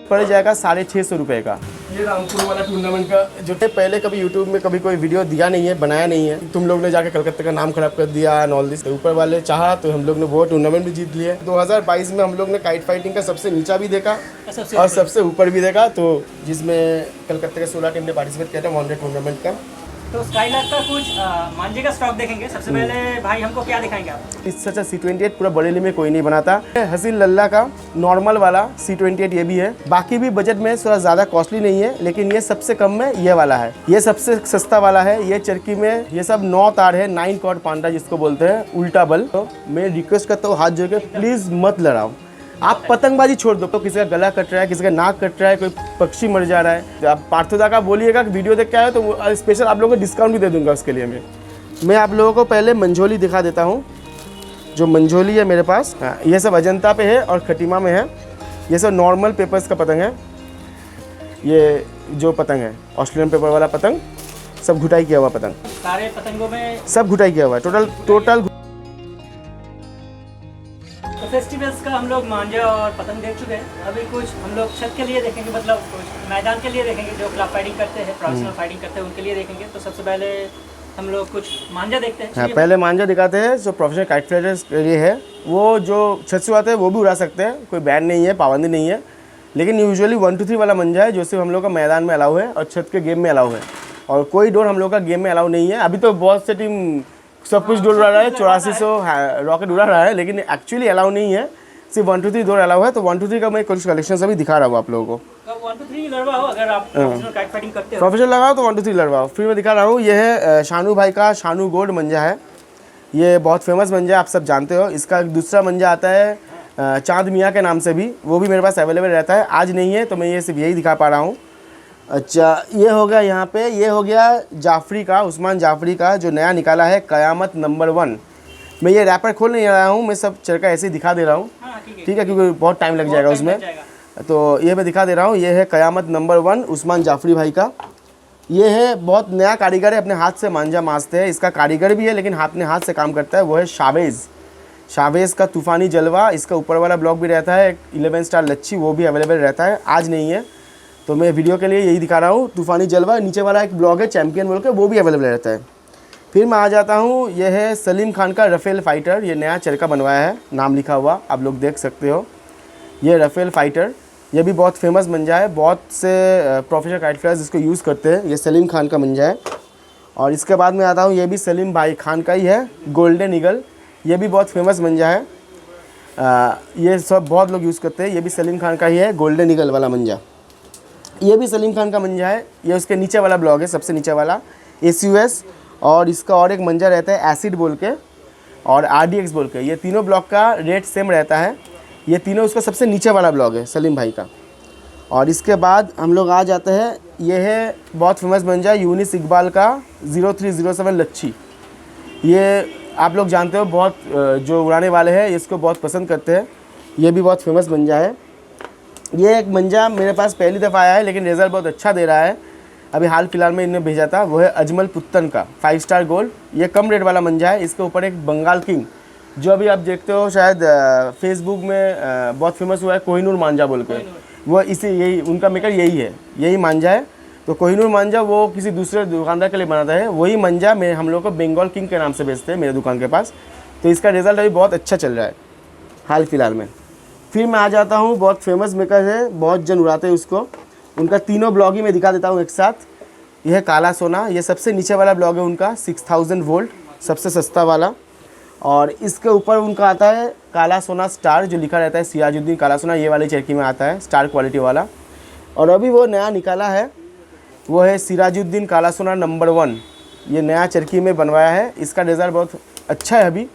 पड़ जाएगा 650 रुपये का। ये रामपुर वाला टूर्नामेंट का जो है, पहले कभी यूट्यूब में कभी कोई वीडियो दिया नहीं है, बनाया नहीं है। तुम लोग ने जाके कलकत्ता का नाम खराब कर दिया एंड ऑल दिस। ऊपर वाले चाहा तो हम लोग ने वो टूर्नामेंट भी जीत लिए। 2022 में हम लोग ने काइट फाइटिंग का सबसे नीचा भी देखा और सबसे ऊपर भी देखा, तो जिसमें कलकत्ता के 16 टीम ने पार्टिसिपेट किया था वन डे टूर्नामेंट का। तो स्काईलार्क का कुछ मांझे का स्टॉक देखेंगे। सबसे पहले भाई हमको क्या दिखाएंगे आप? इससे अच्छा C28 पूरा बरेली में कोई नहीं बनाता। हसीन लल्ला का नॉर्मल वाला C28 ये भी है। बाकी भी बजट में थोड़ा ज़्यादा कॉस्टली नहीं है, लेकिन ये सबसे कम में ये वाला है। ये सबसे सस्ता वाला है। ये चरखी में ये सब 9 तार है, 9 कॉर्ड पांडा जिसको बोलते हैं, उल्टा बल। तो मैं रिक्वेस्ट करता हूँ हाथ जोड़ के, प्लीज़ मत लड़ाओ। आप पतंगबाजी छोड़ दो। तो किसी का गला कट रहा है, किसी का नाक कट रहा है, कोई पक्षी मर जा रहा है, तो आप पार्थोदा का बोलिएगा कि वीडियो देख के आए तो स्पेशल आप लोगों को डिस्काउंट भी दे दूंगा उसके लिए। मैं आप लोगों को पहले मंझोली दिखा देता हूँ। जो मंझोली है मेरे पास, ये सब अजंता पे है और खटीमा में है। ये सब नॉर्मल पेपर्स का पतंग है। ये जो पतंग है ऑस्ट्रेलियन पेपर वाला पतंग, सब घुटाई किया हुआ पतंग। सारे पतंगों में सब घुटाई किया हुआ है, टोटल। तो फेस्टिवल्स का हम लोग मांझा और पतंग देख चुके हैं। अभी कुछ हम लोग छत के लिए देखेंगे, मतलब कुछ मैदान के लिए देखेंगे। जो क्लब फाइटिंग करते हैं, प्रोफेशनल फाइटिंग करते हैं, उनके लिए देखेंगे। तो सबसे पहले हम लोग कुछ मांझा देखते हैं। हाँ, पहले मांझा दिखाते हैं। जो प्रोफेशनल काइट फाइटर्स के लिए है, वो जो छत से आते हैं वो भी उड़ा सकते हैं, कोई बैन नहीं है, पाबंदी नहीं है। लेकिन यूजुअली 1 2 3 वाला मंझा है जो सिर्फ हम लोग का मैदान में अलाउ है और छत के गेम में अलाउ है, और कोई डोर हम लोग का गेम में अलाउ नहीं है। अभी तो बहुत से टीम सब कुछ डोर उड़ा रहा है, 8400 रॉकेट उड़ा रहा है, लेकिन एक्चुअली अलाउ नहीं है। सिर्फ 1 2 3 डोर अलाउ है। तो 1 2 3 का मैं कुछ कलेक्शन अभी दिखा रहा हूँ आप लोगों को। 1 2 3 लड़वाओ, अगर आप प्रोफेशनल काइट फाइटिंग करते हो, प्रोफेशनल लगाओ तो 1 2 3 लड़वाओ। फिर मैं दिखा रहा हूँ, ये है शानू भाई का शानू गोल्ड मंजा है। ये बहुत फेमस मंजा है, आप सब जानते हो। इसका दूसरा मंजा आता है चांद मियाँ के नाम से भी, वो भी मेरे पास अवेलेबल रहता है। आज नहीं है तो मैं ये सिर्फ यही दिखा पा रहा हूँ। अच्छा, ये हो गया यहाँ पे, ये हो गया जाफरी का, उस्मान जाफरी का जो नया निकाला है, कयामत नंबर 1। मैं ये रैपर खोल नहीं रहा हूँ, मैं सब चरखा ऐसे ही दिखा दे रहा हूँ। ठीक है, क्योंकि बहुत टाइम लग जाएगा उसमें। तो ये मैं दिखा दे रहा हूँ। ये है कयामत नंबर 1 उस्मान जाफरी भाई का। ये है बहुत नया कारीगर है, अपने हाथ से मांझा मांजते हैं। इसका कारीगर भी है लेकिन अपने हाथ से काम करता है, वो है शावेज़ का तूफ़ानी जलवा। इसका ऊपर वाला ब्लॉक भी रहता है, 11 स्टार लच्छी, वो भी अवेलेबल रहता है। आज नहीं है तो मैं वीडियो के लिए यही दिखा रहा हूँ, तूफ़ानी जलवा। नीचे वाला एक ब्लॉक है चैम्पियन बोल के, वो भी अवेलेबल रहता है। फिर मैं आ जाता हूँ, यह है सलीम खान का रफ़ेल फाइटर। ये नया चरखा बनवाया है, नाम लिखा हुआ आप लोग देख सकते हो। ये रफ़ेल फाइटर, ये भी बहुत फेमस मंजा है, बहुत से प्रोफेशनल काइट फाइटर्स इसको यूज़ करते हैं। ये सलीम खान का मंजा है। और इसके बाद में आता हूँ, ये भी सलीम भाई खान का ही है, गोल्डन ईगल। ये भी बहुत फेमस मंजा है, ये सब बहुत लोग यूज़ करते हैं। ये भी सलीम खान का ही है, गोल्डन ईगल वाला मंजा। ये भी सलीम खान का मंजा है। ये उसके नीचे वाला ब्लॉग है, सबसे नीचे वाला ACUS। और इसका और एक मंजा रहता है एसिड बोल के और RDX बोल के। ये तीनों ब्लॉग का रेट सेम रहता है। ये तीनों उसका सबसे नीचे वाला ब्लॉग है सलीम भाई का। और इसके बाद हम लोग आ जाते हैं, ये है बहुत फेमस मंजा यूनिस इकबाल का 0307 लच्छी। ये आप लोग जानते हो, बहुत जो उड़ाने वाले हैं इसको बहुत पसंद करते हैं। ये भी बहुत फेमस मंजा है। ये एक मंजा मेरे पास पहली दफ़ा आया है लेकिन रिज़ल्ट बहुत अच्छा दे रहा है। अभी हाल फिलहाल में इन्हें भेजा था, वो है अजमल पुत्तन का 5 स्टार गोल्ड। ये कम रेट वाला मंजा है। इसके ऊपर एक बंगाल किंग, जो अभी आप देखते हो शायद फेसबुक में बहुत फेमस हुआ है, कोहिनूर मांझा बोल के। वो यही उनका मेकर यही है, यही मांझा है। तो कोहिनूर मांझा वो किसी दूसरे दुकानदार के लिए बनाता है, वही मंजा हम लोग को बंगाल किंग के नाम से बेचते हैं मेरे दुकान के पास। तो इसका रिज़ल्ट अभी बहुत अच्छा चल रहा है हाल फिलहाल में। फिर मैं आ जाता हूँ, बहुत फेमस मेकर है, बहुत जन उड़ाते हैं उसको। उनका तीनों ब्लॉग ही मैं दिखा देता हूँ एक साथ। यह है काला सोना, ये सबसे नीचे वाला ब्लॉग है उनका, 6000 वोल्ट, सबसे सस्ता वाला। और इसके ऊपर उनका आता है काला सोना स्टार, जो लिखा रहता है सिराजुद्दीन काला सोना, ये वाली चरखी में आता है, स्टार क्वालिटी वाला। और अभी वो नया निकाला है, वो है सिराजुद्दीन काला सोना नंबर 1। ये नया चरखी में बनवाया है, इसका रिज़ल्ट बहुत अच्छा है अभी।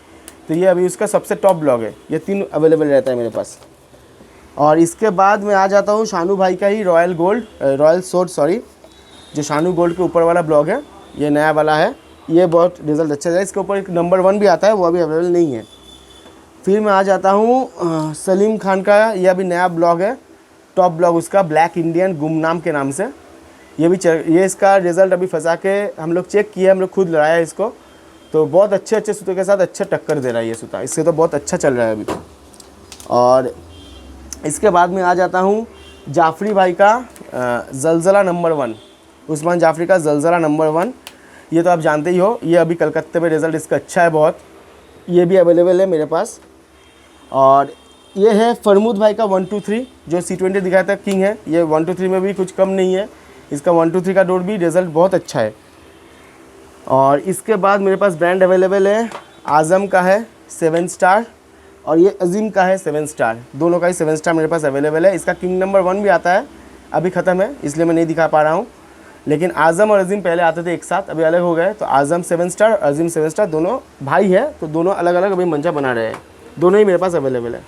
तो ये अभी उसका सबसे टॉप ब्लॉग है। ये 3 अवेलेबल रहता है मेरे पास। और इसके बाद मैं आ जाता हूँ शानू भाई का ही रॉयल सोर्ड सॉरी, जो शानू गोल्ड के ऊपर वाला ब्लॉग है, ये नया वाला है। ये बहुत रिज़ल्ट अच्छा है। इसके ऊपर एक नंबर 1 भी आता है, वो अभी अवेलेबल नहीं है। फिर मैं आ जाता हूँ सलीम खान का, ये अभी नया ब्लॉग है, टॉप ब्लॉग उसका, ब्लैक इंडियन गुमनाम के नाम से। ये इसका रिज़ल्ट अभी फंसा के हम लोग चेक किए, हम लोग खुद लड़ाया इसको। तो बहुत अच्छे सूते के साथ अच्छा टक्कर दे रहा है ये सूता, इससे तो बहुत अच्छा चल रहा है अभी। और इसके बाद में आ जाता हूँ जाफरी भाई का जलजला नंबर 1, उस्मान जाफरी का जलजला नंबर 1। ये तो आप जानते ही हो, ये अभी कलकत्ते में रिज़ल्ट इसका अच्छा है बहुत। ये भी अवेलेबल है मेरे पास। और ये है फरमूद भाई का 123 जो C20 दिखाया था किंग है। ये 123 में भी कुछ कम नहीं है, इसका 123 का डोर भी रिज़ल्ट बहुत अच्छा है। और इसके बाद मेरे पास ब्रांड अवेलेबल है, आज़म का है 7 स्टार और ये अजीम का है 7 स्टार। दोनों का ही 7 स्टार मेरे पास अवेलेबल है। इसका किंग नंबर 1 भी आता है, अभी ख़त्म है इसलिए मैं नहीं दिखा पा रहा हूँ। लेकिन आज़म और अजीम पहले आते थे एक साथ, अभी अलग हो गए। तो आज़म 7 स्टार, अजीम 7 स्टार, दोनों भाई है तो दोनों अलग अलग अभी मंजा बना रहे हैं। दोनों ही मेरे पास अवेलेबल है।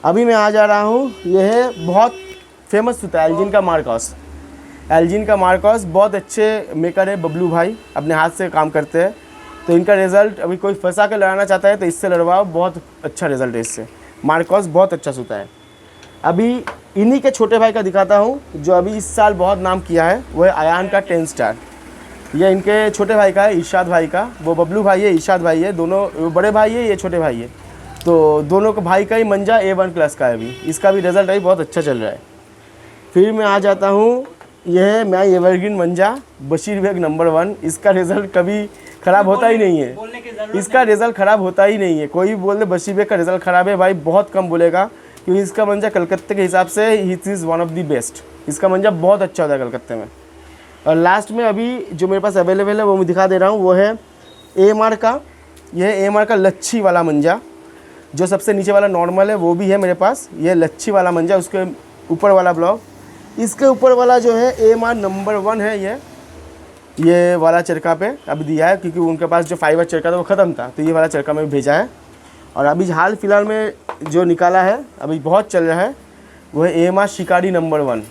अभी मैं आ जा रहा हूँ, यह है बहुत फेमस होता है एल्जिन का मार्कॉस। एल्जिन का मार्कॉस बहुत अच्छे मेकर है, बबलू भाई अपने हाथ से काम करते हैं। तो इनका रिज़ल्ट अभी कोई फंसा के लड़ाना चाहता है तो इससे लड़वाओ, बहुत अच्छा रिज़ल्ट है इससे। मार्कॉस बहुत अच्छा सूता है। अभी इन्हीं के छोटे भाई का दिखाता हूँ जो अभी इस साल बहुत नाम किया है, वो है अयान का 10 स्टार। ये इनके छोटे भाई का है, इरशाद भाई का। वो बबलू भाई है, इरशाद भाई है, दोनों बड़े भाई है, ये छोटे भाई है। तो दोनों का भाई का ही मंजा A1 क्लास का है अभी, इसका भी रिज़ल्ट अभी बहुत अच्छा चल रहा है। फिर मैं आ जाता हूँ, यह है मैं एवरग्रीन मंजा बशीर बेग नंबर 1। इसका रिज़ल्ट कभी ख़राब होता ही नहीं है, इसका रिज़ल्ट ख़राब होता ही नहीं है। कोई भी बोल दे बशीर बेग का रिज़ल्ट ख़राब है, भाई बहुत कम बोलेगा, क्योंकि इसका मंजा कलकत्ते के हिसाब से hit is one of the best. इसका मंजा बहुत अच्छा होता है कलकत्ते में। और लास्ट में अभी जो मेरे पास अवेलेबल है वो मैं दिखा दे रहा हूँ, वो है AMR का। यह है AMR का लच्छी वाला मंजा। जो सबसे नीचे वाला नॉर्मल है वो भी है मेरे पास। ये लच्छी वाला मंजा, उसके ऊपर वाला ब्लॉक, इसके ऊपर वाला जो है AMR नंबर 1 है। ये वाला चरखा पे अभी दिया है, क्योंकि उनके पास जो फाइबर चरखा था वो ख़त्म था, तो ये वाला चरखा में भेजा है। और अभी हाल फिलहाल में जो निकाला है, अभी बहुत चल रहा है, वो है AMR शिकारी नंबर 1।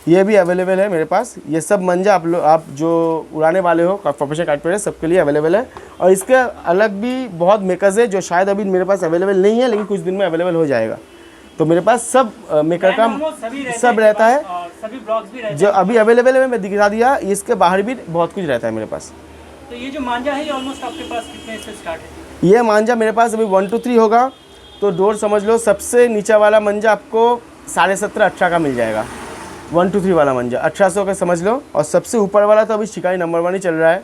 ये भी अवेलेबल है मेरे पास। ये सब मंजा आप जो उड़ाने वाले हो, प्रोफेशनल काइट प्लेयर, सबके लिए अवेलेबल है। और इसके अलग भी बहुत मेकर्स है जो शायद अभी मेरे पास अवेलेबल नहीं है, लेकिन कुछ दिन में अवेलेबल हो जाएगा। तो मेरे पास सब मेकर का सब रहता है, सभी ब्लॉक्स भी रहते हैं जो अभी अवेलेबल है मैं दिखा दिया। इसके बाहर भी बहुत कुछ रहता है मेरे पास। तो ये जो मांझा है, ये ऑलमोस्ट आपके पास कितने से स्टार्ट है? ये मांझा मेरे पास अभी 1 to 3 होगा, तो डोर समझ लो सबसे नीचे वाला मंजा आपको 17.5-18 का मिल जाएगा। 1 to 3 वाला मंजा 1800 का समझ लो। और सबसे ऊपर वाला तो अभी शिकारी नंबर 1 ही चल रहा है,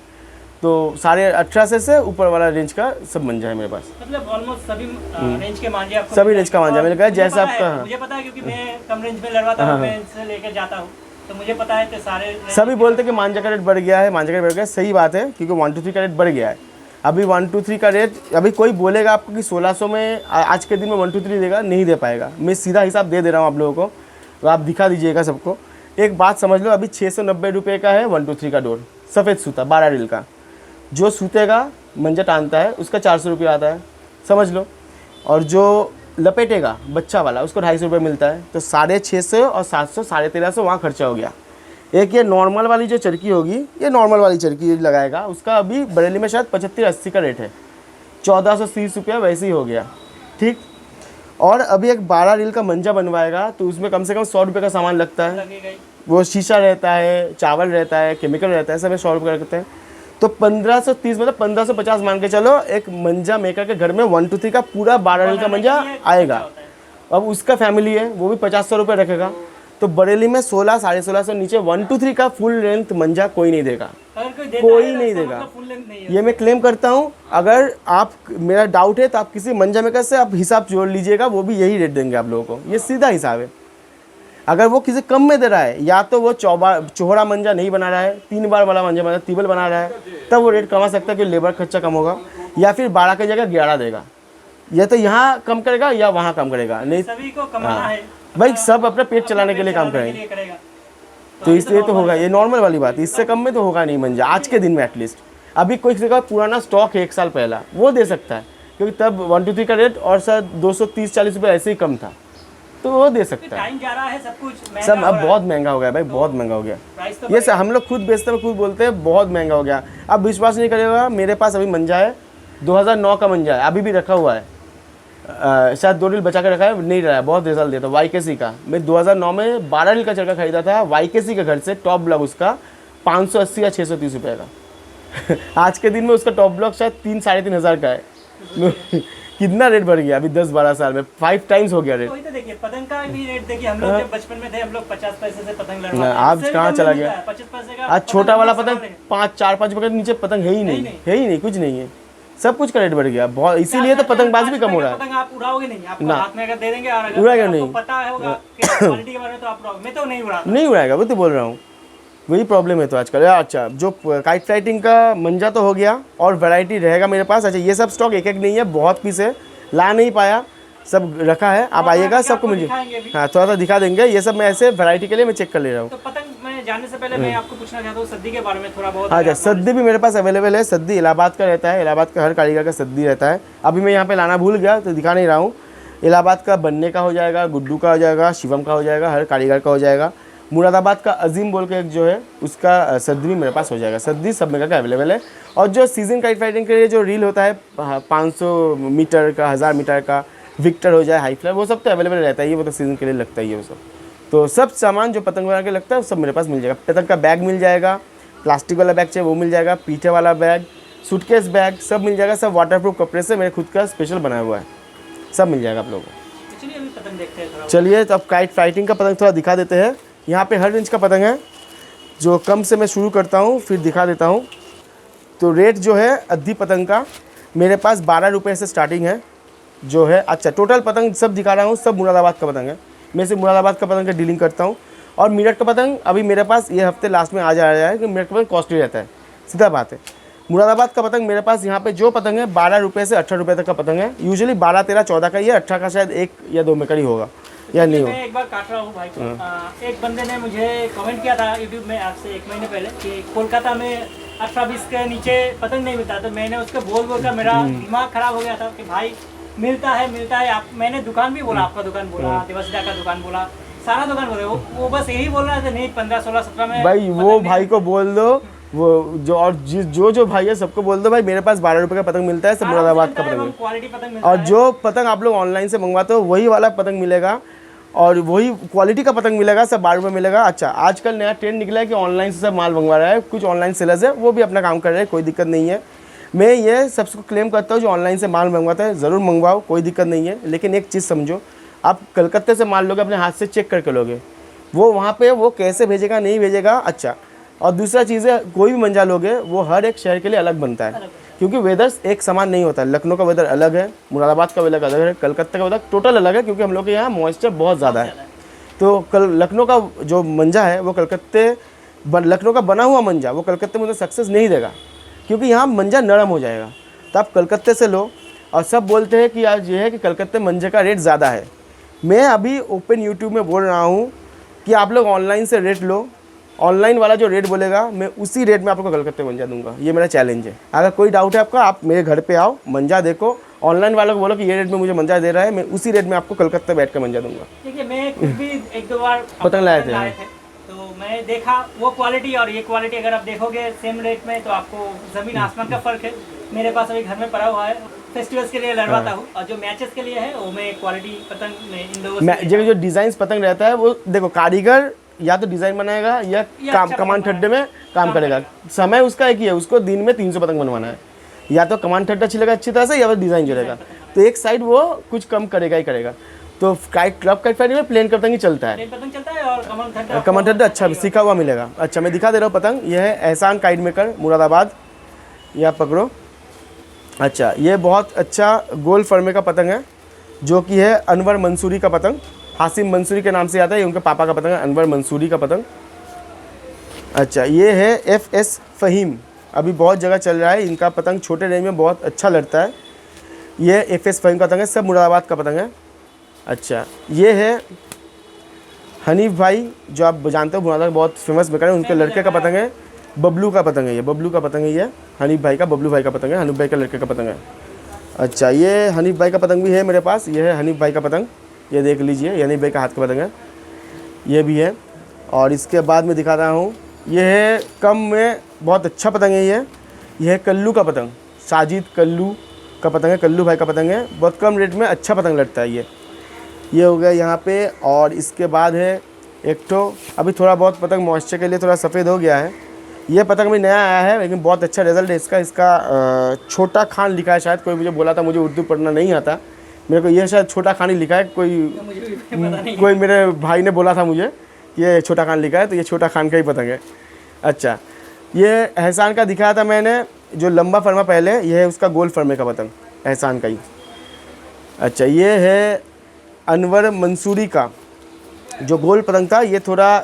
तो 18.5 से ऊपर वाला रेंज का सब मंजा है मेरे पास। मतलब ऑलमोस्ट सभी रेंज के मांझे आपको सभी रेंज का मांझा मिल गया। जैसा आपका मुझे पता है, क्योंकि मैं कम रेंज में लड़वाता हूँ, मैं इनसे लेकर जाता हूँ, तो मुझे पता है कि सारे सभी बोलते हैं कि मांझा का रेट बढ़ गया है, मांझा का रेट बढ़ गया है। सही बात है, क्योंकि 1 to 3 का रेट बढ़ गया है। अभी 1 to 3 का रेट, अभी कोई बोलेगा आपको कि 1600 में आज के दिन में 1 to 3 देगा, नहीं दे पाएगा। मैं सीधा हिसाब दे रहा हूँ आप लोगों को, तो आप दिखा दीजिएगा सबको। एक बात समझ लो, अभी 690 रुपये का है 1 to 3 का डोर, सफ़ेद सूता 12 रील का। जो सूतेगा मंजा टानता है उसका 400 रुपये आता है, समझ लो। और जो लपेटेगा बच्चा वाला उसको 250 रुपये मिलता है। तो 650 और 700 1350 वहाँ खर्चा हो गया। एक ये नॉर्मल वाली जो चरखी होगी, ये नॉर्मल वाली चरखी लगाएगा, उसका अभी बरेली में शायद 75-80 का रेट है, 1430 रुपया वैसे ही हो गया, ठीक। और अभी एक 12 रील का मंजा बनवाएगा तो उसमें कम से कम 100 रुपये का सामान लगता है। वो शीशा रहता है, चावल रहता है, केमिकल रहता है, सब 100 रुपये का रखते हैं। तो 1530 मतलब 1550 मान के चलो, एक मंजा मेकर के घर में 1 to 3 का पूरा 12 रील का मंजा आएगा। अब उसका फैमिली है, वो भी 50-100 रुपये रखेगा। तो बरेली में 1600-1650 नीचे 1 to 3 का फुल लेंथ मंजा कोई नहीं देगा, कोई नहीं देगा। ये मैं क्लेम करता हूँ। अगर आप, मेरा डाउट है तो आप किसी मंजा मेकर से आप हिसाब जोड़ लीजिएगा, वो भी यही रेट देंगे आप लोगों को। ये सीधा हिसाब है। अगर वो किसी कम में दे रहा है, या तो वो चौहरा मंजा नहीं बना रहा है, 3 बार वाला मंजा बना, टीबल बना रहा है, तब वो रेट कमा सकता है कि लेबर खर्चा कम होगा। या फिर 12 की जगह 11 देगा, या तो यहाँ कम करेगा या वहाँ कम करेगा। नहीं, सभी को कमाना है भाई, सब अपना पेट चलाने के लिए काम करेंगे, तो इसलिए तो होगा। ये नॉर्मल वाली बात, इससे कम में तो होगा नहीं मंजा आज के दिन में एटलीस्ट। अभी कोई किसी का पुराना स्टॉक है 1 साल पहला, वो दे सकता है, क्योंकि तब 1 to 3 का रेट और शायद 230-40 रुपये ऐसे ही कम था, तो वो दे सकता है। टाइम जा रहा है, सब कुछ सब अब बहुत महंगा हो गया भाई, बहुत महंगा हो गया। ये सब हम लोग खुद बेचते हैं, खुद बोलते हैं बहुत महंगा हो गया। अब विश्वास नहीं करेगा, मेरे पास अभी मंजा है, 2009 का मंजा है, अभी भी रखा हुआ है, शायद 2 रील बचा के रखा है, नहीं रहा है, बहुत रिजल्ट देता। YKC का मैं 2009 में 12 रील का चरखा खरीदा था YKC के घर से, टॉप ब्लॉक उसका 580 या 630 रुपये का। आज के दिन में उसका टॉप ब्लॉक शायद 3-3.5 हज़ार का है। कितना रेट बढ़ गया अभी 10-12 साल में, 5 टाइम्स हो गया रेट। तो वही तो देखिए पतंग का भी रेट देखिए, हम लोग जब बचपन में थे हम लोग 50 पैसे से पतंग लड़वाते थे, आज इससे कहाँ कम चला में गया? मिलता है, 25 पैसे का आज छोटा वाला पतंग सवाल है। 4-5 रुपए के नीचे पतंग है ही नहीं, नहीं। है ही नहीं, कुछ नहीं है, सब कुछ का रेट बढ़ गया बहुत, इसीलिए तो पतंगबाज भी कम हो रहा है। पतंग आप उड़ाओगे नहीं, आपको ना। हाथ में अगर दे देंगे और अगर उड़ाएगा आपको नहीं। पता होगा कि क्वालिटी के बारे में तो आप उड़ाओगे, मैं तो नहीं उड़ाता। नहीं उड़ाएगा, वो तो बोल रहा हूँ, वही प्रॉब्लम है तो आजकल। अच्छा, जो काइट फाइटिंग का मंजा तो हो गया, और वैरायटी रहेगा मेरे पास। अच्छा, ये सब स्टॉक एक नहीं है, बहुत पीस है, ला नहीं पाया, सब रखा है, आप आइएगा सबको मिल जाए। हाँ, थोड़ा सा दिखा देंगे, ये सब मैं ऐसे वैरायटी के लिए मैं चेक कर ले रहा हूँ। तो पतंग मैं जाने से पहले मैं आपको पूछना चाहता हूँ सद्दी के बारे में थोड़ा बहुत। अच्छा, सद्दी भी मेरे पास अवेलेबल है, सद्दी इलाहाबाद का रहता है, इलाहाबाद का हर कारीगर का सद्दी रहता है। अभी मैं यहाँ पे लाना भूल गया तो दिखा नहीं रहा हूँ। इलाहाबाद का बनने का हो जाएगा, गुड्डू का हो जाएगा, शिवम का हो जाएगा, हर कारीगर का हो जाएगा। मुरादाबाद का अजीम बोल के एक जो है उसका सद्दी भी मेरे पास हो जाएगा, सद्दी सब मेरे का अवेलेबल है। और जो सीजन काइट फाइटिंग के लिए जो रील होता है 500 मीटर का, 1000 मीटर का, विक्टर हो जाए, हाई फ्लाई, वो सब तो अवेलेबल रहता है, ये वो तो सीजन के लिए लगता ही है वो सब। तो सब सामान जो पतंग बना के लगता है सब मेरे पास मिल जाएगा। पतंग का बैग मिल जाएगा, प्लास्टिक वाला बैग चाहिए वो मिल जाएगा, पीठे वाला बैग, सूटकेस बैग सब मिल जाएगा, सब वाटरप्रूफ कपड़े से मेरे खुद का स्पेशल बनाया हुआ है, सब मिल जाएगा आप लोगों को। चलिए अभी पतंग देखते हैं थोड़ा। चलिए तो अब काइट फाइटिंग का पतंग थोड़ा दिखा देते हैं। यहाँ पे हर रेंज का पतंग है, जो कम से मैं शुरू करता हूँ फिर दिखा देता हूँ। तो रेट जो है अद्धी पतंग का मेरे पास 12 रुपये से स्टार्टिंग है जो है। अच्छा, टोटल पतंग सब दिखा रहा हूँ, सब मुरादाबाद का पतंग है, मैं से मुरादाबाद का पतंग का डीलिंग करता हूँ। और मेरठ का पतंग अभी मेरे पास ये हफ्ते लास्ट में आ जा रहा है कि मेरठ का पतंग कॉस्टली रहता है, सीधा बात है। मुरादाबाद का पतंग मेरे पास यहाँ पे जो पतंग है 12 रुपये से 18 रुपये तक का पतंग है, यूजुअली 12, 13, 14 का, ये 18 का शायद 1 या 2 में का ही होगा या नहीं होगा। मैं एक बार काट रहा हूँ भाई को। एक बंदे ने मुझे कमेंट किया था यूट्यूब में आज से 1 महीने पहले कि कोलकाता में 18-20 के नीचे पतंग नहीं मिलता, तो मैंने उसको बोल कर मेरा दिमाग खराब हो गया था कि भाई मिलता है आप। मैंने दुकान भी बोला, आपका दुकान बोला, देवसिदा का दुकान बोला, सारा दुकान बोले, वो बस यही बोल रहा था नहीं 15, 16, 17 में। भाई वो भाई को बोल दो, वो जो और जो भाई है सबको बोल दो भाई मेरे पास 12 रुपये का पतंग मिलता है, सब मुरादाबाद का पतंग है। क्वालिटी पतंग मिलता और है। जो पतंग आप लोग ऑनलाइन से मंगवाते हो वही वाला पतंग मिलेगा, और वही क्वालिटी का पतंग मिलेगा, सब 12 रुपये मिलेगा। अच्छा, आजकल नया ट्रेंड निकला है कि ऑनलाइन से सब माल मंगवा रहा है, कुछ ऑनलाइन सेलर्स है वो भी अपना काम कर रहे हैं, कोई दिक्कत नहीं है। मैं ये सबको क्लेम करता हूँ जो ऑनलाइन से माल मंगवाता है ज़रूर मंगवाओ, कोई दिक्कत नहीं है। लेकिन एक चीज़ समझो, आप कलकत्ते से माल लोगे अपने हाथ से चेक करके लोगे, वो वहाँ पे वो कैसे भेजेगा नहीं भेजेगा। अच्छा, और दूसरा चीज़ है, कोई भी मंजा लोगे वो हर एक शहर के लिए अलग बनता है, क्योंकि वेदर्स एक समान नहीं होता है। लखनऊ का वेदर अलग है, मुरादाबाद का वेदर अलग है, कलकत्ता का वेदर टोटल अलग है, क्योंकि हम लोग के यहाँ मॉइस्चर बहुत ज़्यादा है। तो लखनऊ का जो मंजा है वो लखनऊ का बना हुआ मंजा वो कलकत्ते में तो सक्सेस नहीं देगा, क्योंकि यहाँ मंजा नरम हो जाएगा। तो आप कलकत्ते से लो, और सब बोलते हैं कि आज ये है कि कलकत्ते मंजे का रेट ज़्यादा है। मैं अभी ओपन यूट्यूब में बोल रहा हूँ कि आप लोग ऑनलाइन से रेट लो, ऑनलाइन वाला जो रेट बोलेगा मैं उसी रेट में आपको कलकत्ते मंजा दूंगा, ये मेरा चैलेंज है। अगर कोई डाउट है आपका, आप मेरे घर पे आओ, मंजा देखो, ऑनलाइन वालों को बोलो कि ये रेट में मुझे मंजा दे रहा है, मैं उसी रेट में आपको कलकत्ते बैठ कर मंजा दूंगा। देखिए मैं खुद भी 1-2 बार पतंग लाए थे, तो मैं देखा वो क्वालिटी और ये क्वालिटी अगर आप देखोगे सेम रेट में तो आपको ज़मीन आसमान का फ़र्क है। मेरे पास अभी घर में पड़ा हुआ है, फेस्टिवल्स के लिए लड़वाता हूँ, और जो मैचेस के लिए है वो मैं क्वालिटी पतंग में इन दो जो डिज़ाइन पतंग रहता है वो देखो, कारीगर या तो डिज़ाइन बनाएगा या कमान ठड्डे में काम करेगा। समय उसका एक ही है, उसको दिन में 300 पतंग बनवाना है, या तो कमान ठड्डा छिलेगा अच्छी तरह से, या तो डिज़ाइन चलेगा। तो एक साइड वो कुछ कम करेगा ही करेगा। तो क्लब काइट फाइटिंग में प्लेन पतंग ही चलता है, पतंग चलता है, और कमान ठड्डा अच्छा सीखा हुआ मिलेगा। अच्छा, मैं दिखा दे रहा हूँ पतंग, ये है एहसान काइट मेकर मुरादाबाद, ये आप पकड़ो। अच्छा, ये बहुत अच्छा गोल फर्मे का पतंग है, जो कि है अनवर मंसूरी का पतंग, हासिम मंसूरी के नाम से आता है, ये उनके पापा का पतंग है, अनवर मंसूरी का पतंग। अच्छा, ये है FS फ़हीम, अभी बहुत जगह चल रहा है, इनका पतंग छोटे रेंज में बहुत अच्छा लड़ता है। ये FS फ़हीम का पतंग है, सब मुरादाबाद का पतंग है। अच्छा, ये है हनीफ भाई, जो आप जानते हो मुरादाबाद बहुत फेमस मेकर है, उनके लड़के का पतंग है, बबलू का पतंग है, ये बबलू का पतंग है, ये हनीफ भाई का, बबलू भाई का पतंग है, हनीफ भाई का लड़के का पतंग है। अच्छा, ये हनीफ भाई का पतंग भी है मेरे पास, ये है हनीफ भाई का पतंग, ये देख लीजिए, हनीफ भाई का हाथ का पतंग है, ये भी है। और इसके बाद में दिखा रहा हूँ, ये है कम में बहुत अच्छा पतंग है, ये है कल्लू का पतंग, साजिद कल्लू का पतंग है, कल्लू भाई का पतंग है, बहुत कम रेट में अच्छा पतंग लड़ता है ये हो गया यहाँ पे। और इसके बाद है एक तो अभी थोड़ा बहुत पतंग मॉइस्चर के लिए थोड़ा सफ़ेद हो गया है, ये पतंग भी नया आया है लेकिन बहुत अच्छा रिजल्ट है इसका। इसका छोटा खान लिखा है, शायद कोई मुझे बोला था, मुझे उर्दू पढ़ना नहीं आता मेरे को, ये शायद छोटा खान ही लिखा है। मुझे भी पता नहीं। कोई मेरे भाई ने बोला था मुझे कि ये छोटा खान लिखा है, तो ये छोटा खान का ही पतंग है। अच्छा, ये एहसान का दिखाया था मैंने जो लंबा फरमा पहले, ये है उसका गोल फरमे का पतंग, एहसान का ही। अच्छा, ये है अनवर मंसूरी का जो गोल पतंग था, ये थोड़ा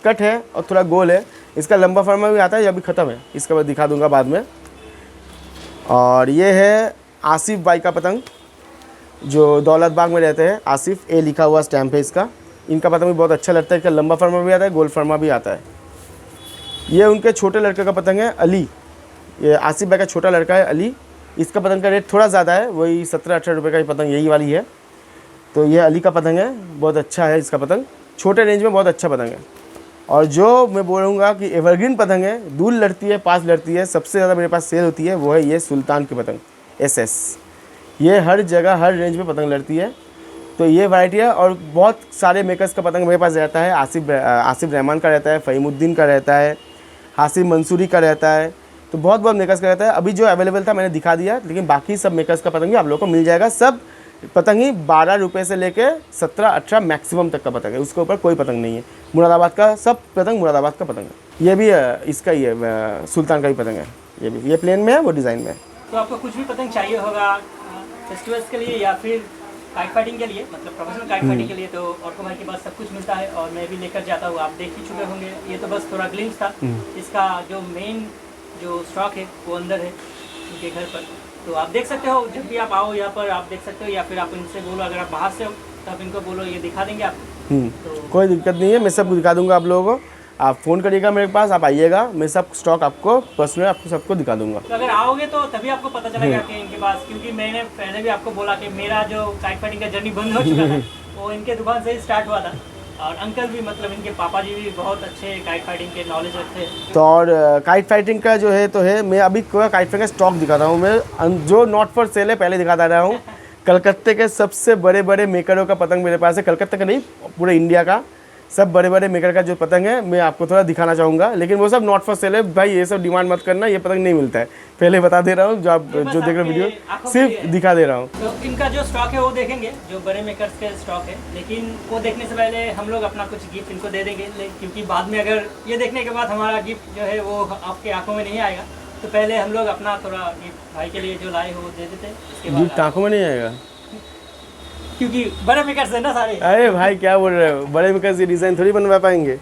कट है और थोड़ा गोल है। इसका लंबा फरमा भी आता है, ये अभी ख़त्म है, इसका मैं दिखा दूंगा बाद में। और ये है आसिफ भाई का पतंग जो दौलत बाग में रहते हैं, आसिफ ए लिखा हुआ स्टैम्प है इसका। इनका पतंग भी बहुत अच्छा लगता है, इसका लंबा फरमा भी आता है, गोल फरमा भी आता है। ये उनके छोटे लड़के का पतंग है अली, ये आसिफ भाई का छोटा लड़का है अली। इसका पतंग का रेट थोड़ा ज़्यादा है, वही 17-18 रुपये का ही पतंग यही वाली है। तो ये अली का पतंग है, बहुत अच्छा है इसका पतंग, छोटे रेंज में बहुत अच्छा पतंग है। और जो मैं बोलूँगा कि एवरग्रीन पतंग है, दूर लड़ती है, पास लड़ती है, सबसे ज़्यादा मेरे पास सेल होती है, वो है ये सुल्तान की पतंग SS। ये हर जगह हर रेंज में पतंग लड़ती है, तो ये वैरायटी है। और बहुत सारे मेकर्स का पतंग मेरे पास रहता है, आसिफ रहमान का रहता है, फ़हीमुद्दीन का रहता है, हासिफ मंसूरी का रहता है, तो बहुत मेकर्स का रहता है। अभी जो अवेलेबल था मैंने दिखा दिया, लेकिन बाकी सब मेकर्स का पतंग भी आप लोगों को मिल जाएगा। सब पतंग ही 12 रुपये से लेके 17-18 मैक्सिमम तक का पतंग है, उसके ऊपर कोई पतंग नहीं है। मुरादाबाद का सब पतंग मुरादाबाद का पतंग है। ये भी इसका ही है, सुल्तान का ही पतंग है। ये भी, ये प्लेन में है, वो डिज़ाइन में है। तो आपको कुछ भी पतंग चाहिए होगा फेस्टिवल्स के लिए या फिर काइट फाइटिंग के लिए, मतलब प्रोफेशनल काइट फाइटिंग के लिए, तो ऑटो भाई के पास सब कुछ मिलता है और मैं भी लेकर जाता हूँ। आप देख ही चुके होंगे, ये तो बस थोड़ा ग्लिम्स था। इसका जो मेन जो स्टॉक है वो अंदर है उनके घर पर, तो आप देख सकते हो। जब भी आप आओ यहाँ पर आप देख सकते हो, या फिर आप इनसे बोलो, अगर आप बाहर से हो तो आप इनको बोलो, ये दिखा देंगे आपको। तो कोई दिक्कत नहीं है, मैं सब दिखा दूंगा आप लोगों को। आप फ़ोन करिएगा मेरे पास, आप आइएगा, मैं सब स्टॉक आपको पर्सनल आपको सबको दिखा दूंगा। तो अगर आओगे तो तभी आपको पता चलेगा कि इनके पास, क्योंकि मैंने पहले भी आपको बोला कि मेरा जो काइट फाइटिंग का जर्नी बंद हो चुका था वो इनके दुकान से ही स्टार्ट हुआ था। और अंकल भी, मतलब इनके पापा जी भी बहुत अच्छे काइट फाइटिंग के नॉलेज रखते हैं। तो और काइट फाइटिंग का जो है तो है, मैं अभी काइट फाइटिंग का स्टॉक दिखाता हूँ। मैं जो नॉट फॉर सेल है पहले दिखाता रहा हूँ। कलकत्ते के सबसे बड़े बड़े मेकरों का पतंग मेरे पास है, कलकत्ते का नहीं पूरे इंडिया का सब बड़े बड़े मेकर का जो पतंग है मैं आपको थोड़ा दिखाना चाहूँगा, लेकिन वो सब नॉट फॉर सेल है भाई, ये सब डिमांड मत करना, ये पतंग नहीं मिलता है, पहले बता दे रहा हूँ। जो आप जो देख रहे हो वीडियो सिर्फ दिखा दे रहा हूँ। तो इनका जो स्टॉक है वो देखेंगे, जो बड़े मेकर्स के स्टॉक है, लेकिन वो देखने से पहले हम लोग अपना कुछ गिफ्ट इनको दे देंगे, क्योंकि बाद में अगर ये देखने के बाद हमारा गिफ्ट जो है वो आपके आंखों में नहीं आएगा, तो पहले हम लोग अपना थोड़ा गिफ्ट भाई के लिए जो लाए हो वो दे देते, उसके बाद गिफ्ट आंखों में नहीं आएगा क्योंकि बड़े मेकर्स है ना सारे। अरे भाई क्या बोल रहे हो, बड़े मेकर्स ये डिज़ाइन थोड़ी बनवा पाएंगे।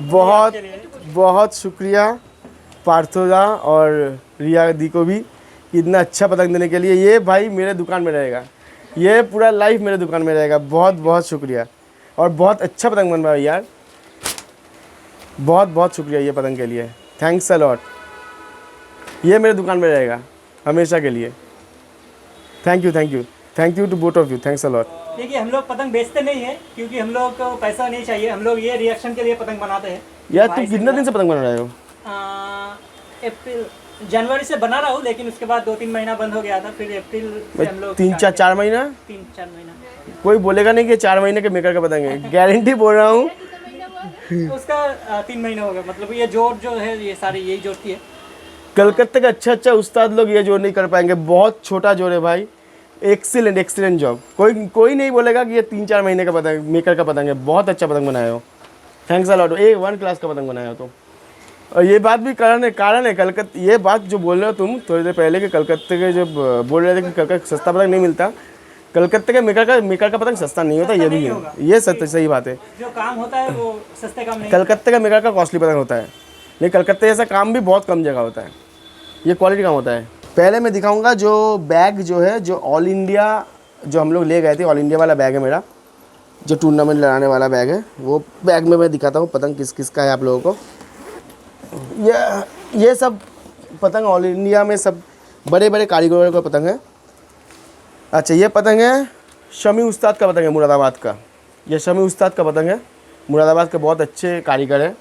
बहुत बहुत शुक्रिया पार्थोदा और रिया दी को भी इतना अच्छा पतंग देने के लिए। ये भाई मेरे दुकान में रहेगा, ये पूरा लाइफ मेरे दुकान में रहेगा। बहुत बहुत शुक्रिया, और बहुत अच्छा पतंग बनवाया यार, बहुत बहुत शुक्रिया ये पतंग के लिए, थैंक्स अ लॉट। ये मेरे दुकान में रहेगा हमेशा के लिए। Thank you thank you thank you to both of you, thanks a lot. देखिए हम लोग पतंग बेचते नहीं है, क्योंकि हम लोग को पैसा नहीं चाहिए, हम लोग ये रिएक्शन के लिए पतंग बनाते हैं। यार तुम कितने दिन से पतंग बना रहे हो? अप्रैल जनवरी से बना रहा हूँ, लेकिन उसके बाद 2-3 महीना बंद हो गया था, फिर अप्रैल से हम लोग 3-4 महीना। 3-4 महीना कोई बोलेगा नहीं कि 4 महीने के मेकर का पतंग है, गारंटी बोल रहा हूँ। उसका 3 महीना हो गया, मतलब ये जोड़ जो है ये सारी यही जोड़ती है। कलकत्ते का अच्छा उस्ताद लोग ये जोड़ नहीं कर पाएंगे, बहुत छोटा जोड़ है भाई, एक्सीलेंट जॉब। कोई नहीं बोलेगा कि ये 3-4 महीने का पतंग मेकर का पतंग है, बहुत अच्छा पतंग बनाए हो, thanks a lot. A1 class का पतंग बनाया हो तुम। और ये बात भी कारण है कलकत्ते, ये बात जो बोल रहे हो तुम थोड़ी देर पहले कि कलकत्ते के जब बोल रहे थे कि कलकत्ते सस्ता पतंग नहीं मिलता, कलकत्ते के मेकर का पतंग सस्ता नहीं होता, ये भी है, ये सही बात है। जो काम होता है वो सस्ते काम नहीं, कलकत्ते का मेकर का कॉस्टली पतंग होता है, लेकिन कलकत्ते जैसा काम भी बहुत कम जगह होता है, ये क्वालिटी काम होता है। पहले मैं दिखाऊंगा जो बैग जो है, जो ऑल इंडिया जो हम लोग ले गए थे, ऑल इंडिया वाला बैग है मेरा, जो टूर्नामेंट लड़ाने वाला बैग है, वो बैग में मैं दिखाता हूँ पतंग किस किस का है आप लोगों को। ये सब पतंग ऑल इंडिया में सब बड़े बड़े कारीगरों का पतंग है। अच्छा ये पतंग है शमी उस्ताद का पतंग है, मुरादाबाद का, ये शमी उस्ताद का पतंग है, मुरादाबाद के बहुत अच्छे कारीगर है।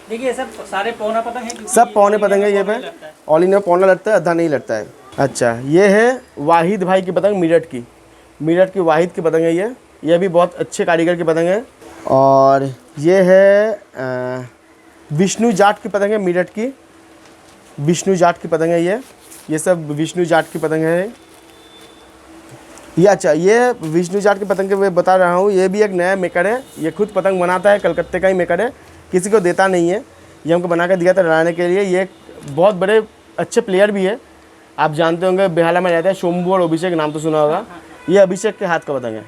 देखिए सब सारे पौना पतंग है, सब पौने पतंग है, ये पे ऑल इंडिया पौना लगता है, आधा नहीं लगता है। अच्छा ये है वाहिद भाई की पतंग, मेरठ की वाहिद की पतंग है, ये भी बहुत अच्छे कारीगर की पतंग है। और ये है विष्णु जाट की पतंग है मेरठ की, विष्णु जाट की पतंग है ये सब विष्णु जाट की पतंग है ये। अच्छा, ये विष्णु जाट की पतंग के मैं बता रहा हूँ, ये भी एक नया मेकर है, ये खुद पतंग बनाता है, कलकत्ते का ही मेकर है, किसी को देता नहीं है, ये हमको बना कर दिया था लड़ाने के लिए। ये बहुत बड़े अच्छे प्लेयर भी है, आप जानते होंगे बेहाला में रहता है, शंभू और अभिषेक, नाम तो सुना होगा। ये अभिषेक के हाथ का पतंग है,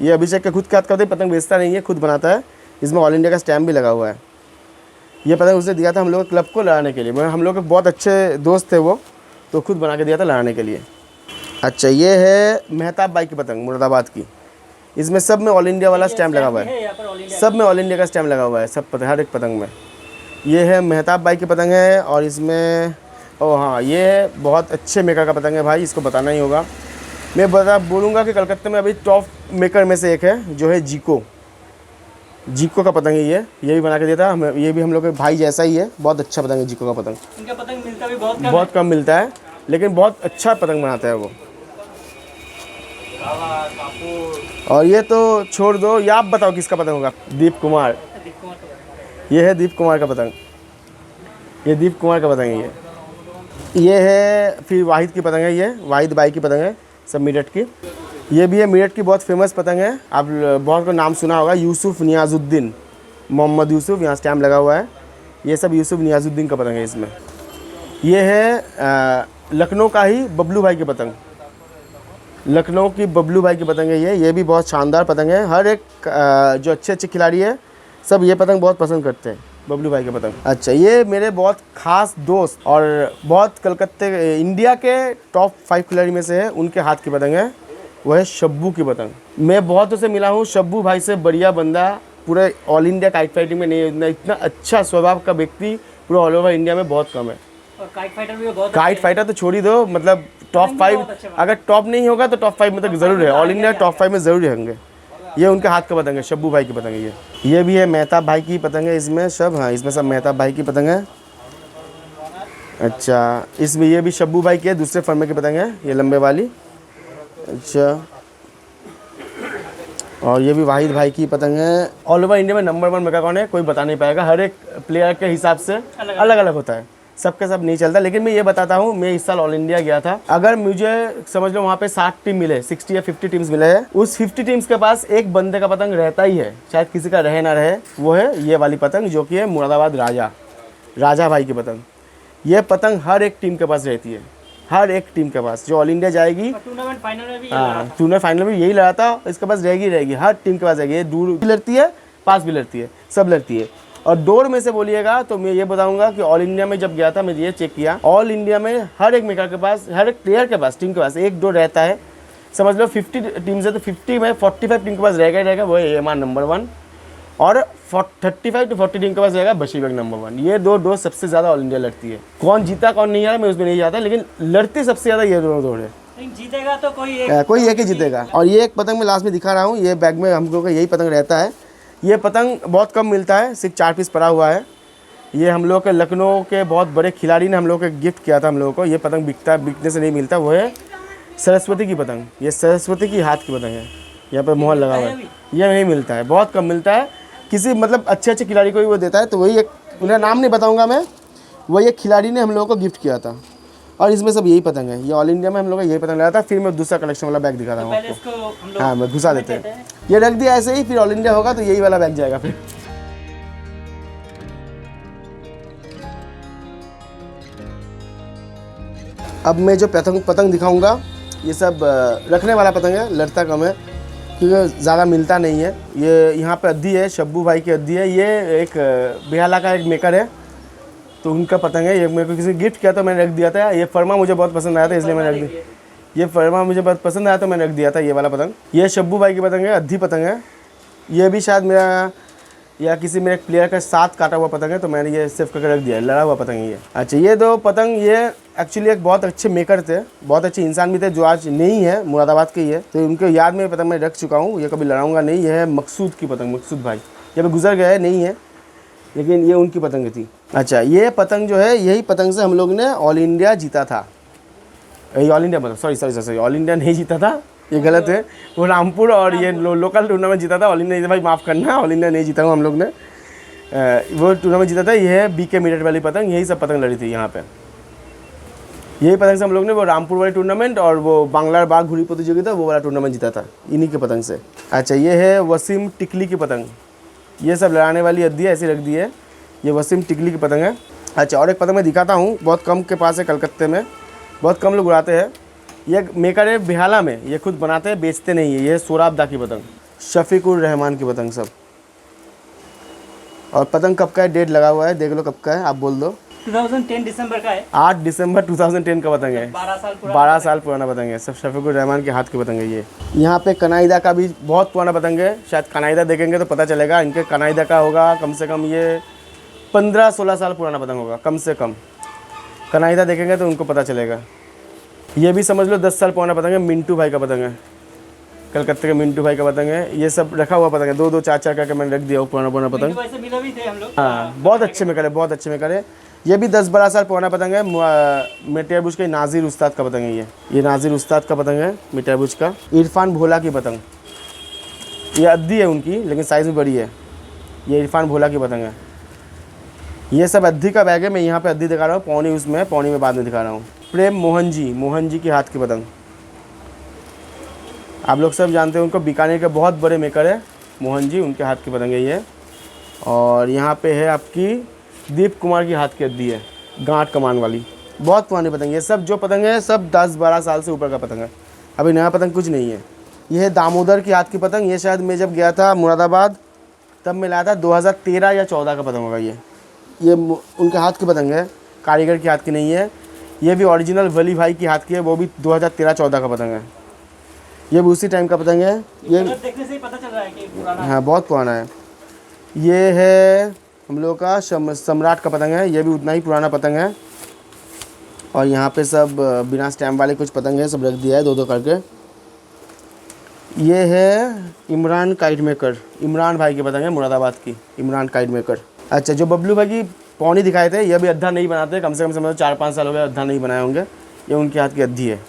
ये अभिषेक के खुद के हाथ का पतंग बेचता नहीं है, खुद बनाता है, इसमें ऑल इंडिया का स्टैम्प भी लगा हुआ है। ये पतंग उसने दिया था हम लोग क्लब को लड़ाने के लिए, हम लोग के बहुत अच्छे दोस्त थे वो, तो खुद बना के दिया था लड़ाने के लिए। अच्छा, ये है मेहताब भाई की पतंग मुरादाबाद की, इसमें सब में ऑल इंडिया वाला स्टैम्प लगा हुआ है, सब में ऑल इंडिया का स्टैम्प लगा हुआ है, सब पतंग, हर एक पतंग में। ये है मेहताब भाई की पतंग है, और इसमें हाँ, ये बहुत अच्छे मेकर का पतंग है भाई, इसको बताना ही होगा। मैं बोलूँगा कि कलकत्ते में अभी टॉप मेकर में से एक है, जो है जीको का पतंग है ये भी बना के दिया था हमें, ये भी हम लोग के भाई जैसा ही है, बहुत अच्छा पतंग है जीको का पतंग। इनका पतंग मिलता भी बहुत कम मिलता है, लेकिन बहुत अच्छा पतंग बनाता है वो। और ये तो छोड़ दो, ये आप बताओ किसका पतंग होगा? दीप कुमार, ये है दीप कुमार का पतंग, ये दीप कुमार का पतंग है ये है फिर वाहिद की पतंग है, ये वाहिद बाई की पतंग है, सब मेरठ की। ये भी है मेरठ की बहुत फेमस पतंग है, आप बहुत को नाम सुना होगा, यूसुफ नियाजुद्दीन, मोहम्मद यूसुफ, यहाँ स्टैम्प लगा हुआ है, ये सब यूसुफ नियाजुद्दीन का पतंग है इसमें। ये है लखनऊ का ही बबलू भाई की पतंग, लखनऊ की बबलू भाई की पतंग है ये भी बहुत शानदार पतंग है। हर एक जो अच्छे खिलाड़ी है सब ये पतंग बहुत पसंद करते हैं, बबलू भाई की पतंग। अच्छा, ये मेरे बहुत ख़ास दोस्त और बहुत कलकत्ते इंडिया के टॉप 5 खिलाड़ी में से है, उनके हाथ की पतंग है, वो है शब्बू की पतंग। मैं बहुतों से मिला हूँ, शब्बू भाई से बढ़िया बंदा पूरे ऑल इंडिया काइट फाइटिंग में नहीं, इतना अच्छा स्वभाव का व्यक्ति पूरा ऑल ओवर इंडिया में बहुत कम है। और काइट फाइटर भी बहुत, काइट फाइटर तो छोड़ ही दो, मतलब टॉप 5, अगर टॉप नहीं होगा तो टॉप 5 में तक ज़रूर है, ऑल इंडिया टॉप 5 में ज़रूर रहेंगे। ये उनके हाथ का पतंग है, शब्बू भाई की पतंग है ये भी है मेहताब भाई की पतंग है, इसमें सब, हाँ इसमें सब मेहताब भाई की पतंग है। अच्छा, इसमें ये भी शब्बू भाई की है, दूसरे फर्मे की पतंग है, ये लंबे वाली। अच्छा, और ये भी वाहिद भाई की पतंग है। ऑल ओवर इंडिया में नंबर 1 मेकर कौन है कोई बता नहीं पाएगा, हर एक प्लेयर के हिसाब से अलग अलग होता है, सबके सब नहीं चलता। लेकिन मैं ये बताता हूँ, मैं इस साल ऑल इंडिया गया था, अगर मुझे समझ लो वहाँ पे 60 टीम मिले, 60 या 50 टीम्स मिले हैं, उस 50 टीम्स के पास एक बंदे का पतंग रहता ही है, शायद किसी का रहे ना रहे, वो है ये वाली पतंग, जो कि है मुरादाबाद राजा भाई की पतंग। ये पतंग हर एक टीम के पास रहती है, हर एक टीम के पास, जो ऑल इंडिया जाएगी टूर्नामेंट फाइनल में भी, हाँ टूर्नामेंट फाइनल में यही लड़ा था, इसके पास रहेगी, हर टीम के पास रहेगी। ये दूर भी लड़ती है, पास भी लड़ती है, सब लड़ती है। और दौड़ में से बोलिएगा तो मैं ये बताऊंगा कि ऑल इंडिया में जब गया था, मैं ये चेक किया, ऑल इंडिया में हर एक मेकर के पास, हर एक प्लेयर के पास, टीम के पास एक दो रहता है। समझ लो 50 टीम्स है तो 50 में 45 टीम के पास रहेगा ही रहेगा, वो है AMR नंबर 1, और 35 to 40 टीम के पास रहेगा बशीर बेग नंबर 1। ये दो सबसे ज़्यादा ऑल इंडिया लड़ती है। कौन जीता कौन नहीं हारा मैं उसमें नहीं जाता, लेकिन लड़ते सबसे ज़्यादा ये दोनों दौड़ है। जीतेगा तो कोई एक ही जीतेगा। और ये एक पतंग मैं लास्ट में दिखा रहा हूँ, ये बैग में हम लोग का यही पतंग रहता है। ये पतंग बहुत कम मिलता है, सिर्फ 4 पीस पड़ा हुआ है। ये हम लोग के लखनऊ के बहुत बड़े खिलाड़ी ने हम लोग को गिफ्ट किया था हम लोगों को। ये पतंग बिकने से नहीं मिलता, वो है सरस्वती की पतंग। ये सरस्वती की हाथ की पतंग है, यहाँ पर मोहर लगा हुआ है। ये नहीं मिलता है, बहुत कम मिलता है। किसी मतलब अच्छे खिलाड़ी को ही वो देता है, तो वही एक, उन्हें नाम नहीं बताऊँगा मैं, वही एक खिलाड़ी ने हम लोगों को गिफ्ट किया था। और इसमें सब यही पतंग है। ये ऑल इंडिया में हम लोग यही पतंग लगाया था। फिर मैं दूसरा कलेक्शन वाला बैग दिखा रहा हूँ आपको। हाँ, मैं घुसा देते हैं, ये रख दिया ऐसे ही, फिर ऑल इंडिया होगा तो यही वाला बैग जाएगा फिर। अब मैं जो पतंग दिखाऊंगा, ये सब रखने वाला पतंग है, लड़ता कम है क्योंकि ज़्यादा मिलता नहीं है। ये यहाँ पे अद्दी है, शब्बू भाई की अद्दी है। ये एक बेहाला का एक मेकर है, तो उनका पतंग है। ये मेरे को किसी ने गिफ्ट किया तो मैंने रख दिया था। ये फर्मा मुझे बहुत पसंद आया था, इसलिए मैंने रख दिया। ये फर्मा मुझे बहुत पसंद आया तो मैंने रख दिया था, ये वाला पतंग। ये शब्बू भाई की पतंग है, अद्दी पतंग है। ये भी शायद मेरा या किसी मेरे प्लेयर का साथ काटा हुआ पतंग है, तो मैंने ये सेव करके रख दिया, लड़ा हुआ पतंग है ये। अच्छा, ये दो पतंग, ये एक्चुअली एक बहुत अच्छे मेकर थे, बहुत अच्छे इंसान भी थे, जो आज नहीं है, मुरादाबाद के ही है, तो उनके याद में पतंग मैं रख चुका हूँ। ये कभी लड़ाऊंगा नहीं। ये है मकसूद की पतंग, मकसूद भाई, ये भी गुजर गया है, नहीं है, लेकिन ये उनकी पतंग थी। अच्छा, ये पतंग जो है, यही पतंग से हम लोग ने ऑल इंडिया जीता था। ऑल इंडिया मतलब सॉरी, ऑल इंडिया नहीं जीता था, ये गलत है। वो रामपुर और ये लोकल टूर्नामेंट जीता था, ऑल इंडिया भाई माफ़ करना, ऑल इंडिया नहीं जीता हूँ हम लोग ने। वो टूर्नामेंट जीता था। ये है BK मीरठ वाली पतंग, यही सब पतंग लड़ी थी यहाँ पे। यही पतंग से हम लोग ने वो रामपुर वाली टूर्नामेंट और वो बांग्ला बाग घुड़ी प्रतियोगिता वो वाला टूर्नामेंट जीता था, इन्हीं के पतंग से। अच्छा, ये है वसीम टिकली की पतंग। ये सब लड़ाने वाली अद्दी है, ऐसी रख दी है। ये वसीम टिकली की पतंग है। अच्छा, और एक पतंग मैं दिखाता हूँ, बहुत कम के पास है कलकत्ते में, बहुत कम लोग उड़ाते हैं। ये मेकर है बेहाला में, ये खुद बनाते हैं, बेचते नहीं है। ये सोराबदा की पतंग, शफीकुर रहमान की पतंग सब। और पतंग कब का है, डेट लगा हुआ है, देख लो कब का है, आप बोल दो। 2010 दिसंबर का है। 8 दिसंबर 2010 का पतंग है। 12 साल पुराना पतंग है। सब शफीकुर रहमान के हाथ की पतंग है ये। यहाँ पे कनाइदा का भी बहुत पुराना पतंग है। शायद कनाइदा देखेंगे तो पता चलेगा। इनके कनाइदा का होगा कम से कम ये 15-16 साल पुराना पतंग होगा कम से कम। कनाइदा देखेंगे तो उनको पता चलेगा। ये भी समझ लो 10 साल पुराना पतंग है। मिंटू भाई का पतंग है, कलकत्ते के मिंटू भाई का पतंग है। ये सब रखा हुआ पतंग है, 2-2 4-4 करके मैंने रख दिया वो पुराना पतंग। वैसे मिला भी थे हम लोग। हाँ, बहुत अच्छे में करे, बहुत अच्छे में करे। ये भी 10-12 साल पुराना पतंग है। मेटियाबुज के नाजिर उस्ताद का पतंग है ये नाजिर उस्ताद का पतंग है मेटियाबुज का। इरफान भोला की पतंग, ये अद्दी है उनकी लेकिन साइज़ में बड़ी है। ये इरफान भोला की पतंग है। ये सब अद्दी का बैग है। मैं यहाँ पे अद्दी दिखा रहा हूँ, पौनी उसमें है, पौनी में बाद में दिखा रहा हूँ। प्रेम मोहन जी की हाथ की पतंग, आप लोग सब जानते हैं उनको, बीकानेर के बहुत बड़े मेकर है मोहन जी, उनके हाथ की पतंग है ये। और यहाँ पे है आपकी दीप कुमार की हाथ की अद्दी है, गांठ कमान वाली, बहुत पुरानी पतंग। ये सब जो पतंग है सब 10-12 साल से ऊपर का पतंग है, अभी नया पतंग कुछ नहीं है। ये है दामोदर की हाथ की पतंग। ये शायद मैं जब गया था मुरादाबाद तब मैं लाया था, 2013 या 14 का पतंग होगा ये उनके हाथ की पतंग है, कारीगर की हाथ की नहीं है। ये भी ओरिजिनल वली भाई की हाथ की है, वो भी 2013-14 का पतंग है। ये भी उसी टाइम का पतंग है। ये देखने से ही पता चल रहा है कि पुराना है। हाँ, बहुत पुराना है। ये है हम लोग का सम्राट का पतंग है, ये भी उतना ही पुराना पतंग है। और यहाँ पे सब बिना स्टैम्प वाले कुछ पतंग है, सब रख दिया है 2-2 करके। ये है इमरान काइट मेकर, इमरान भाई की पतंग है, मुरादाबाद की इमरान काइट मेकर। अच्छा, जो बबलू भाई की पौनी दिखाए थे, ये भी अद्धा नहीं बनाते, कम से कम समझो 4-5 साल हो गए अद्धा नहीं बनाए होंगे। ये उनके हाथ की अद्धी है,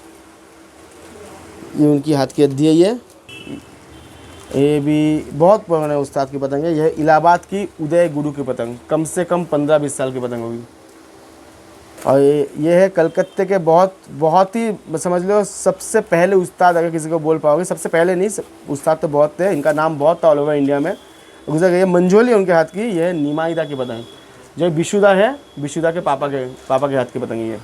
ये उनकी हाथ की अद्धी है। ये भी बहुत पुराने उस्ताद की पतंग है। यह इलाहाबाद की उदय गुरु की पतंग, कम से कम 15-20 साल की पतंग होगी। और ये है कलकत्ते के बहुत ही समझ लो सबसे पहले उस्ताद, अगर किसी को बोल पाओगे, सबसे पहले नहीं, उस्ताद तो बहुत थे, इनका नाम बहुत था ऑल ओवर इंडिया में गुजर गई। ये मंझोली उनके हाथ की, यह निमाइदा की पतंग। जो विशुदा है, विशुदा के पापा के हाथ की पतंग है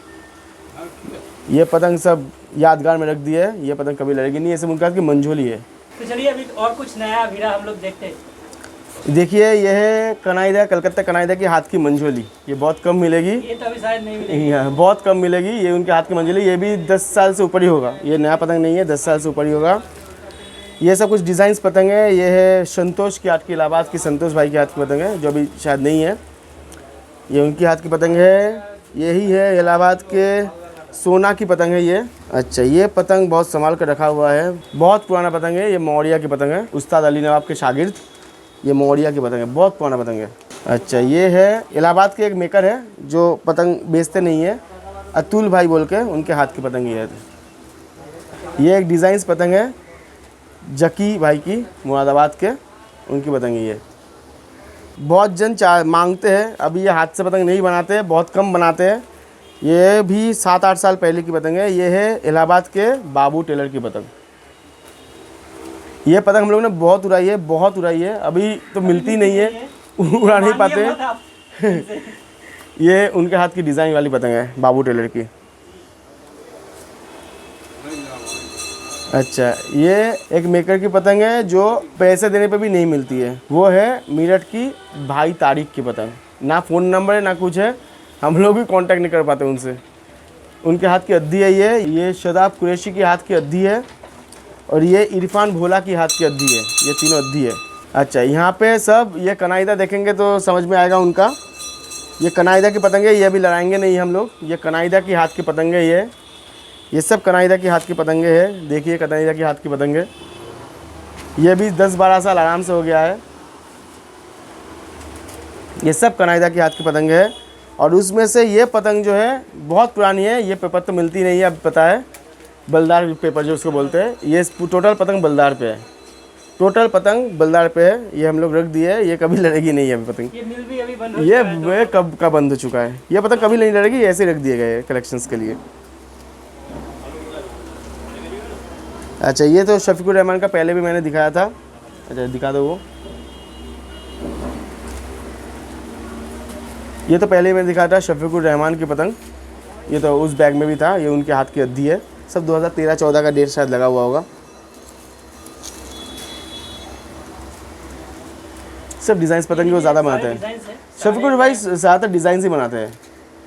ये पतंग सब यादगार में रख दी है। ये पतंग कभी लड़ेगी नहीं, ये सब उनके हाथ की मंझोली है। तो चलिए अभी और कुछ नया हीरा हम लोग देखते हैं। देखिए, ये है कनाइदा, कलकत्ता कनाइदा की हाथ की मंझोली। ये बहुत कम मिलेगी, ये तो अभी शायद नहीं मिलेगी। बहुत कम मिलेगी। ये उनके हाथ की मंझोली, ये भी 10 साल से ऊपर ही होगा। ये नया पतंग नहीं है, 10 साल से ऊपर ही होगा। ये सब कुछ डिज़ाइंस पतंग है। ये है संतोष की हाथ की, इलाहाबाद की संतोष भाई की हाथ की पतंग है, जो अभी शायद नहीं है। ये उनकी हाथ की पतंग है। यही है इलाहाबाद के सोना की पतंग है ये। अच्छा, ये पतंग बहुत संभाल कर रखा हुआ है, बहुत पुराना पतंग है। ये मौर्या की पतंग है, उस्ताद अली नवाब के शागिर्द। ये मौर्या की पतंग है, बहुत पुराना पतंग है। अच्छा, ये है इलाहाबाद के एक मेकर है जो पतंग बेचते नहीं है, अतुल भाई बोल के, उनके हाथ की पतंग ये है। ये एक डिज़ाइंस पतंग है जकी भाई की, मुरादाबाद के, उनकी पतंग है ये। बहुत जन मांगते हैं, अभी ये हाथ से पतंग नहीं बनाते हैं, बहुत कम बनाते हैं। ये भी 7-8 साल पहले की पतंग है। ये है इलाहाबाद के बाबू टेलर की पतंग। ये पतंग हम लोग ने बहुत उड़ाई है, बहुत उड़ाई है, अभी तो मिलती नहीं है, उड़ा नहीं पाते। ये उनके हाथ की डिज़ाइन वाली पतंग है, बाबू टेलर की। अच्छा, ये एक मेकर की पतंग है जो पैसे देने पे भी नहीं मिलती है। वो है मेरठ की भाई तारिक की पतंग। ना फ़ोन नंबर है ना कुछ है, हम लोग भी कांटेक्ट नहीं कर पाते उनसे। उनके हाथ की अद्दी है ये शदाब कुरैशी की हाथ की अद्दी है, और ये इरफान भोला की हाथ की अद्दी है। ये तीनों अद्दी है। अच्छा, यहाँ पे सब ये कनाइदा देखेंगे तो समझ में आएगा उनका। ये कनाइदा की पतंग है, ये अभी लड़ाएंगे नहीं हम लोग। ये कनाइदा की हाथ की पतंग है ये सब कनाइदा की हाथ की पतंगे है। देखिए, कनाइदा की हाथ की पतंग है। ये भी 10-12 साल आराम से हो गया है। ये सब कनाइदा की हाथ की पतंग है। और उसमें से ये पतंग जो है बहुत पुरानी है। ये पेपर तो मिलती नहीं है, अब पता है, बलदार पेपर जो उसको बोलते हैं। ये टोटल पतंग बलदार पे है। टोटल पतंग बलदार पे है, ये हम लोग रख दिए है, ये कभी लड़ेगी नहीं है अभी पतंग। ये मिल भी अभी बंद हो ये चुका है, तो कब का बंद हो चुका है, ये पतंग कभी नहीं लड़ेगी, ऐसे रख दिए गए कलेक्शंस के लिए। अच्छा ये तो शफीकुर रहमान का पहले भी मैंने दिखाया था। अच्छा दिखा दो वो, ये तो पहले ही मैंने दिखाया था शफीकुर रहमान की पतंग, ये तो उस बैग में भी था, ये उनके हाथ की अद्दी है। सब 2013-14 का डेट शायद लगा हुआ होगा। सब डिज़ाइंस पतंग वो ज़्यादा बनाते हैं। डिजाइन है। शफीकुर भाई ज़्यादातर डिज़ाइन ही बनाते हैं,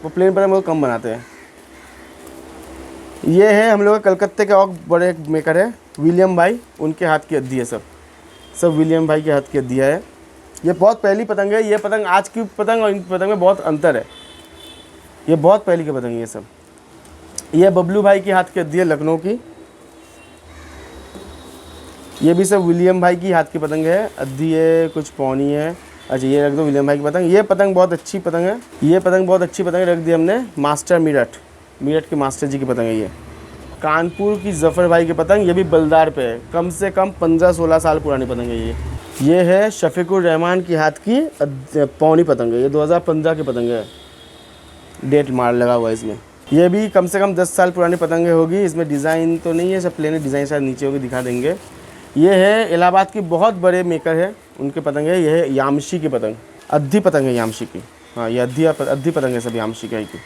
वो प्लेन पतंग बहुत कम बनाते हैं। ये है हम लोग कलकत्ते के और बड़े मेकर है विलियम भाई, उनके हाथ की अद्दी है। सब विलियम भाई के हाथ की अद्दियाँ है। ये बहुत पहली पतंग है, ये पतंग आज की पतंग और इन पतंग में बहुत अंतर है, ये बहुत पहली की पतंग है ये सब। ये बबलू भाई की हाथ की अद्दी है लखनऊ की, ये भी सब विलियम भाई की हाथ की पतंग है, अद्दी है कुछ पौनी है। अच्छा ये रख दो विलियम भाई की पतंग, ये पतंग बहुत अच्छी पतंग है, ये पतंग बहुत अच्छी पतंग रख दी हमने मास्टर मीरठ के मास्टर जी की पतंग है ये। कानपुर की जफ़र भाई की पतंग, ये भी बलदार पे है, कम से कम 15-16 साल पुरानी पतंग है ये है शफीकुर रहमान की हाथ की पौनी पतंग है, ये 2015 की पतंग है, डेट मार लगा हुआ है इसमें। ये भी कम से कम 10 साल पुरानी पतंग होगी, इसमें डिज़ाइन तो नहीं है, सब प्लेन डिज़ाइन शायद नीचे होगी, दिखा देंगे। ये है इलाहाबाद की बहुत बड़े मेकर है, उनके पतंग है, ये है यामशी की पतंग, अद्धी पतंग है यामशी की। हाँ ये अद्धी पतंग है सब यामशी भाई की,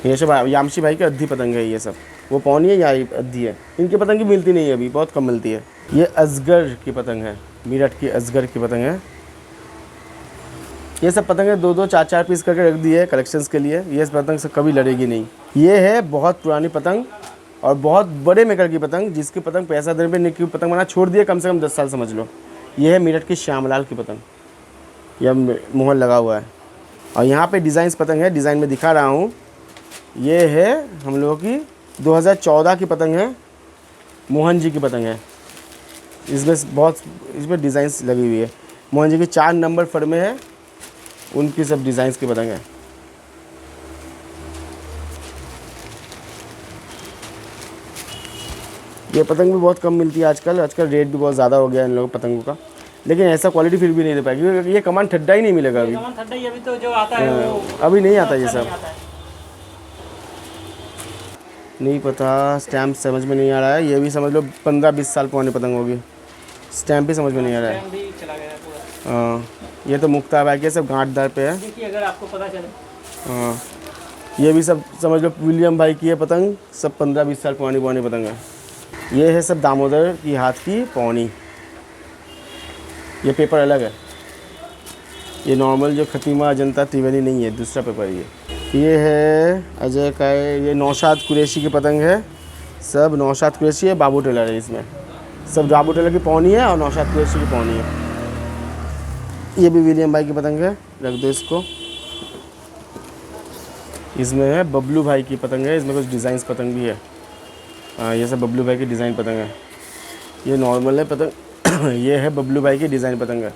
ये सब यामशी भाई की अद्धी पतंग है ये सब। वो पौनी है या अद्धी है, इनकी पतंग की मिलती नहीं है अभी, बहुत कम मिलती है। ये असगर की पतंग है, मीरठ की असगर की पतंग है। ये सब पतंगें 2-2, 4-4 पीस करके रख दिए कलेक्शंस के लिए, ये पतंग से कभी लड़ेगी नहीं। ये है बहुत पुरानी पतंग और बहुत बड़े मेकर की पतंग, जिसकी पतंग पैसा देने पे की पतंग बना छोड़ दिए कम से कम 10 साल समझ लो। ये है मीरठ की श्यामलाल की पतंग, यह मोहर लगा हुआ है। और यहाँ पे डिज़ाइंस पतंग है, डिज़ाइन में दिखा रहा हूँ। ये है हम लोगों की 2014 की पतंग है, मोहन जी की पतंग है, इसमें डिज़ाइंस लगी हुई है। मोहन जी की 4 नंबर फर्मे है, उनकी सब डिज़ाइंस की पतंग है। ये पतंग भी बहुत कम मिलती है आजकल रेट भी बहुत ज़्यादा हो गया है इन लोगों पतंगों का, लेकिन ऐसा क्वालिटी फिर भी नहीं दे पाएगी क्योंकि ये कमान ठड्डा ही नहीं मिलेगा अभी। कमान ठड्डा ही अभी तो जो आता है वो अभी नहीं आता ये अच्छा सब, नहीं आता है। नहीं पता, स्टैम्प समझ में नहीं आ रहा है। ये भी समझ लो 15-20 साल पुरानी पतंग होगी, स्टैम्प भी समझ में नहीं आ रहा है। टाइम भी चला गया पूरा। हाँ ये तो मुक्ता बैग, ये सब गांठदार पे है। देखिए अगर आपको पता चले, हाँ ये भी सब समझ लो विलियम भाई की है पतंग, सब 15-20 साल पुरानी पतंग है। ये है सब दामोदर की हाथ की पौनी, ये पेपर अलग है, ये नॉर्मल जो खतीमा अजंता त्रिवेणी नहीं है, दूसरा पेपर ये है अजय का है। ये नौशाद कुरैशी की पतंग है, सब नौशाद कुरैशी है, बाबू टेलर है इसमें, सब बाबू टेलर की पौनी है और नौशाद कुरैशी की पौनी है। ये भी विलियम भाई की पतंग है, रख दो इसको। इसमें है बबलू भाई की पतंग है, इसमें कुछ डिज़ाइंस पतंग भी है। हाँ ये सब बबलू भाई की डिज़ाइन पतंग है, ये नॉर्मल है पतंग ये है बबलू भाई की डिज़ाइन पतंग है,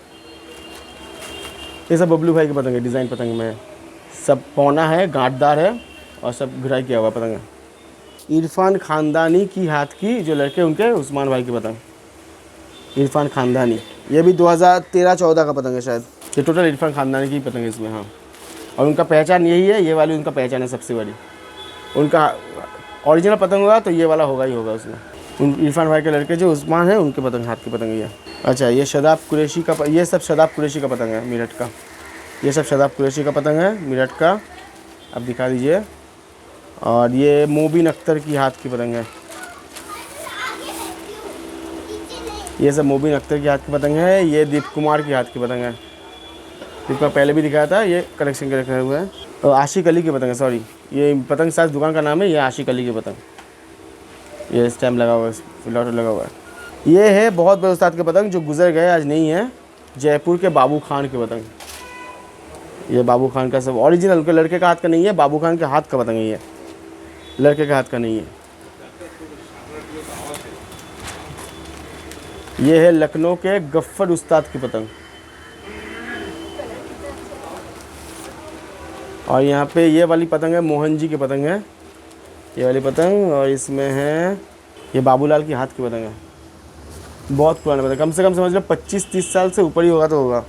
ये सब बबलू भाई की पतंग है, डिज़ाइन पतंग में है, सब पौना है, गांठदार है और सब घुराई किया हुआ पतंग है। इरफान खानदानी की हाथ की जो लड़के उनके उस्मान भाई की पतंग, इरफान खानदानी, ये भी 2013-14 का पतंग है शायद। ये टोटल इरफान खानदानी की पतंग है इसमें। हाँ और उनका पहचान यही है, ये वाली उनका पहचान है सबसे बड़ी, उनका ओरिजिनल पतंग होगा तो ये वाला होगा ही होगा उसमें। उन इरफान भाई के लड़के जो उस्मान है उनके पतंग हाथ की पतंग है ये। अच्छा ये शदाब कुरैशी का, ये सब शदाब कुरैशी का पतंग है मीरठ का, ये सब शदाब कुरैशी का पतंग है मीरठ का। अब दिखा दीजिए। और ये मोबिन अख्तर की हाथ की पतंग है, ये सब मोबिन अख्तर की हाथ की पतंग है। ये दीप कुमार की हाथ की पतंग है, दीप का पहले भी दिखाया था, ये कलेक्शन के रखे हुए हैं। और आशिक अली की पतंग है, सॉरी ये पतंग साज दुकान का नाम है, ये आशिक अली की पतंग, ये स्टैम्प लगा हुआ है, फिलौटर लगा हुआ है। ये है बहुत बड़े उस्ताद के पतंग जो गुजर गए, आज नहीं है, जयपुर के बाबू खान की पतंग। ये बाबू खान का सब ओरिजिनल, उनके लड़के का हाथ का नहीं है, बाबू खान के हाथ का पतंग है ये, लड़के के हाथ का नहीं है। ये है लखनऊ के गफ्फर उस्ताद की पतंग। और यहाँ पे ये वाली पतंग है मोहन जी की पतंग है, ये वाली पतंग। और इसमें है ये बाबूलाल की हाथ की पतंग है, बहुत पुराना पतंग, कम से कम समझ लो 25-30 साल से ऊपर ही होगा तो होगा।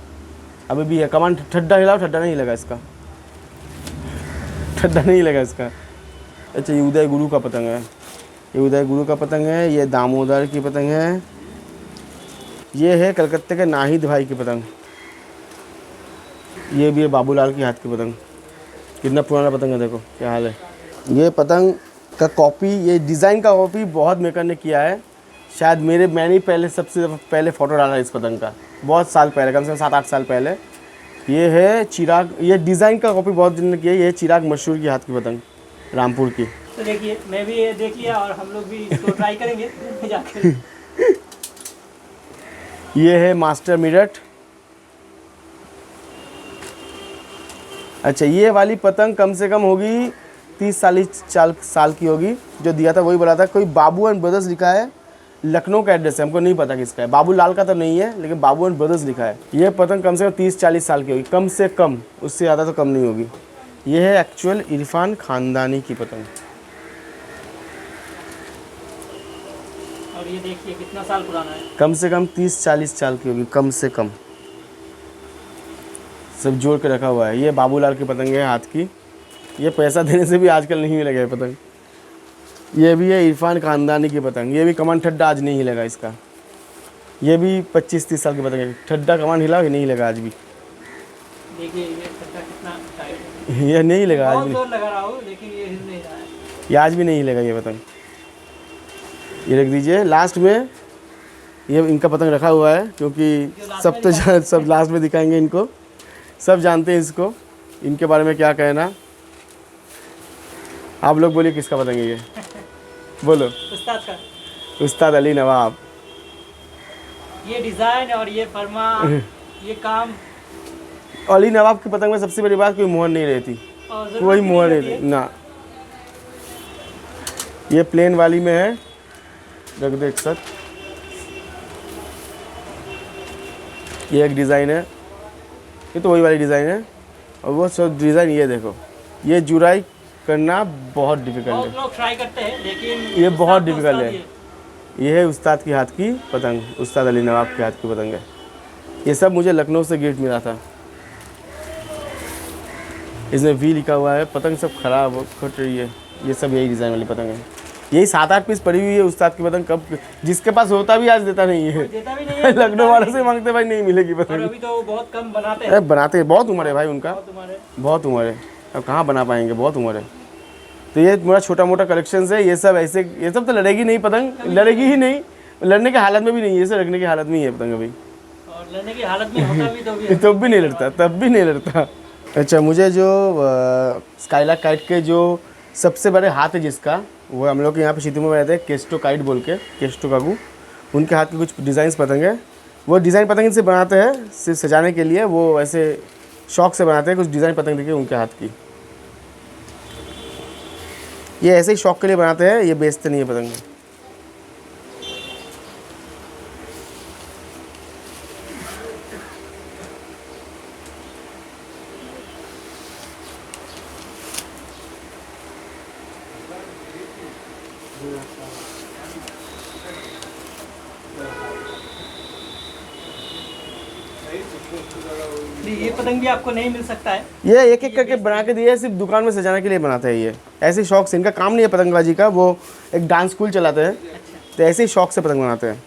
अभी भी है। कमान ठड्डा हिलाओ, ठड्डा नहीं लगा इसका, ठड्डा नहीं लगा इसका। अच्छा ये उदय गुरु का पतंग है, ये उदय गुरु का पतंग है। ये दामोदर की पतंग है। ये है कलकत्ते के नाहिद भाई की पतंग। ये भी है बाबूलाल की हाथ की पतंग। कितना पुराना पतंग है, देखो क्या हाल है। ये पतंग का कॉपी, ये डिज़ाइन का कॉपी बहुत मेकर ने किया है। शायद मैंने ही पहले सबसे पहले फ़ोटो डाला इस पतंग का, बहुत साल पहले, कम से कम 7-8 साल पहले। ये है चिराग, ये डिज़ाइन का कॉपी बहुत जिन्होंने किया है। ये चिराग मशहूर की हाथ की पतंग, रामपुर की। तो देखिए मैं भी ये देख लिया और हम लोग भी इसको ट्राई करेंगे जाकर। ये है मास्टर मिरट। अच्छा ये वाली पतंग कम से कम होगी 30-40 साल की होगी। जो दिया था वही बोला था, कोई बाबू एंड ब्रदर्स लिखा है, लखनऊ का एड्रेस है, हमको नहीं पता किसका है। बाबू लाल का तो नहीं है, लेकिन बाबू एंड ब्रदर्स लिखा है। ये पतंग कम से कम 30-40 साल की होगी, कम से कम, उससे ज़्यादा तो कम नहीं होगी। ये है एक्चुअल इरफान खानदानी की पतंग। और ये देखिए कितना साल पुराना है, कम से कम 30-40 साल की होगी, कम से कम, सब जोड़ के रखा हुआ है। ये बाबूलाल की पतंग है हाथ की। ये पैसा देने से भी आजकल नहीं मिलेगा ये पतंग। ये भी है इरफान खानदानी की पतंग। ये भी कमान ठड्डा आज नहीं हिलेगा इसका। ये भी 25-30 साल की पतंग है, ठड्डा कमान हिला नहीं हिलेगा आज भी। देखिए ये ठड्डा कितना टाइट है, ये नहीं हिलेगा आज बहुत भी, जोर लगा रहा हूँ लेकिन ये हिल नहीं रहा है। ये आज भी नहीं हिलेगा ये पतंग। ये रख दीजिए लास्ट में, ये इनका पतंग रखा हुआ है क्योंकि सब तो सब लास्ट में दिखाएंगे इनको, सब जानते हैं इसको, इनके बारे में क्या कहना। आप लोग बोलिए किसका पतंग है ये, बोलो। उस्ताद का। उस्ताद अली नवाब। ये डिज़ाइन और ये फरमा, ये काम, अली नवाब की पतंग में सबसे बड़ी बात, कोई मोहर नहीं रहती, और ज़रूरत कोई भी मोहर नहीं नहीं रहती रहती ना। ये प्लेन वाली में है, रख दो एक साथ। ये एक डिज़ाइन है, ये तो वही वाली डिज़ाइन है। और वो सब डिज़ाइन, ये देखो, ये जुराई करना बहुत डिफ़िकल्ट बहुत है, लोग ट्राई करते हैं लेकिन ये बहुत उस्ताद तो डिफ़िकल्ट उस्ताद है। ही ये है उस्ताद की हाथ की पतंग, उस्ताद अली नवाब के हाथ की पतंग है। ये सब मुझे लखनऊ से गिफ्ट मिला था। इसमें वी लिखा हुआ है, पतंग सब ख़राब फट रही है। ये सब यही डिज़ाइन वाली पतंग है। यही 7-8 पीस पड़ी हुई है उस्ताद की पतंग। कब जिसके पास होता भी आज देता नहीं है, देता भी नहीं है। लखनऊ वाले से मांगते भाई नहीं मिलेगी और पतंग। अभी तो बहुत कम बनाते हैं। अरे बनाते हैं, बहुत उम्र है भाई उनका, तुम्हारे बहुत उम्र है, अब कहाँ बना पाएंगे, बहुत उम्र है। तो ये मेरा छोटा मोटा कलेक्शन है। ये सब ऐसे, ये सब तो लड़ेगी नहीं पतंग, लड़ेगी ही नहीं, लड़ने के हालत में भी नहीं है, ये सब रखने की हालत में ही है पतंग अभी। और लड़ने की हालत में होता भी तो भी तब भी नहीं लड़ता, तब भी नहीं लड़ता। अच्छा मुझे जो स्काईलार्क काइट के जो सबसे बड़े हाथ है जिसका, वो हम लोग के यहाँ पे शितिमो में रहते हैं, केस्टो काइट बोल के, केस्टो काकू, उनके हाथ के कुछ डिज़ाइंस पतंग है। वो डिज़ाइन पतंग इनसे बनाते हैं सिर्फ सजाने के लिए, वो ऐसे शौक से बनाते हैं। कुछ डिज़ाइन पतंग देखिए उनके हाथ की, ये ऐसे ही शौक के लिए बनाते हैं, ये बेचते नहीं है पतंग। ये पतंग भी आपको नहीं मिल सकता है। ये एक एक करके बना के दिए, सिर्फ दुकान में सजाने के लिए बनाते हैं ये, ऐसे ही शौक से। इनका काम नहीं है पतंगबाजी का, वो एक डांस स्कूल चलाते हैं, तो ऐसे ही शौक से पतंग बनाते हैं।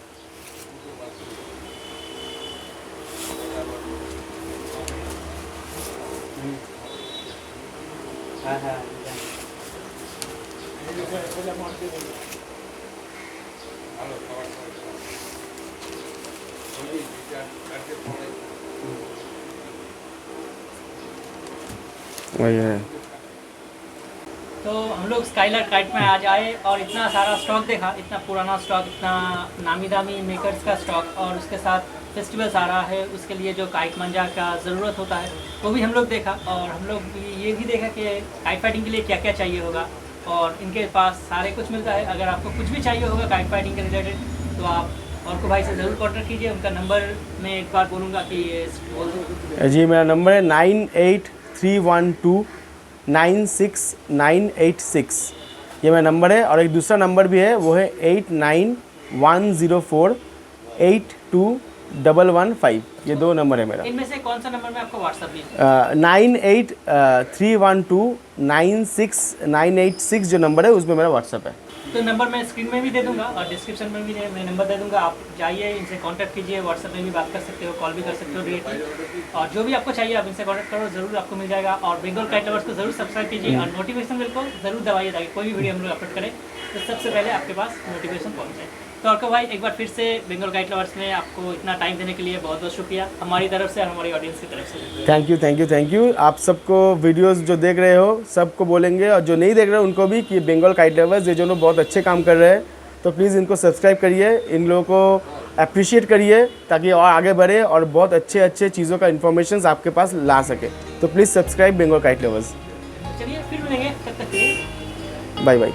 वही है। तो हम लोग स्काईलार्क काइट में आज आए और इतना सारा स्टॉक देखा, इतना पुराना स्टॉक, इतना नामी दामी मेकर्स का स्टॉक, और उसके साथ फेस्टिवल्स आ रहा है, उसके लिए जो काइट मंजा का ज़रूरत होता है वो भी हम लोग देखा। और हम लोग ये भी देखा कि काइट फाइटिंग के लिए क्या क्या चाहिए होगा, और इनके पास सारे कुछ मिलता है। अगर आपको कुछ भी चाहिए होगा काइट फाइटिंग के रिलेटेड तो आप और भाई से ज़रूर कॉन्टैक्ट कीजिए। उनका नंबर मैं एक बार बोलूँगा कि ये बोल दो। जी मेरा नंबर है 9831296986, ये मेरा नंबर है। और एक दूसरा नंबर भी है, वो है 8910410986। 983115, ये 2 नंबर है मेरा। इनमें से कौन सा नंबर में आपको व्हाट्सअप भी 9831269886 जो नंबर है उसमें मेरा व्हाट्सअप है। तो नंबर मैं स्क्रीन में भी दे दूंगा और डिस्क्रिप्शन में भी मैं नंबर दे दूंगा। आप जाइए, इनसे कांटेक्ट कीजिए, व्हाट्सएप में भी बात कर सकते हो, कॉल भी कर सकते हो डायरेक्टली, और जो भी आपको चाहिए आप इनसे कांटेक्ट करो, ज़रूर आपको मिल जाएगा। और बंगाल काइट लवर्स को ज़रूर सब्सक्राइब कीजिए और नोटिफिकेशन बेल को ज़रूर दबाइए ताकि कोई भी वीडियो हम लोग अपलोड करें तो सबसे पहले आपके पास नोटिफिकेशन पहुँच जाए। तो अर्को भाई, एक बार फिर से बंगाल काइट लवर्स में आपको इतना टाइम देने के लिए बहुत बहुत शुक्रिया हमारी तरफ से और हमारी ऑडियंस की तरफ से। Thank you thank you thank you. आप सबको वीडियोस जो देख रहे हो सबको बोलेंगे, और जो नहीं देख रहे हो उनको भी, कि बंगाल काइट लवर्स ये जो लोग बहुत अच्छे काम कर रहे हैं, तो प्लीज़ इनको सब्सक्राइब करिए, इन लोगों को अप्रिशिएट करिए ताकि और आगे बढ़े और बहुत अच्छे अच्छे चीज़ों का इन्फॉर्मेशन आपके पास ला सके। तो please subscribe Bengal kite lovers. चलिए फिर मिलेंगे, तब तक के लिए बाय बाय।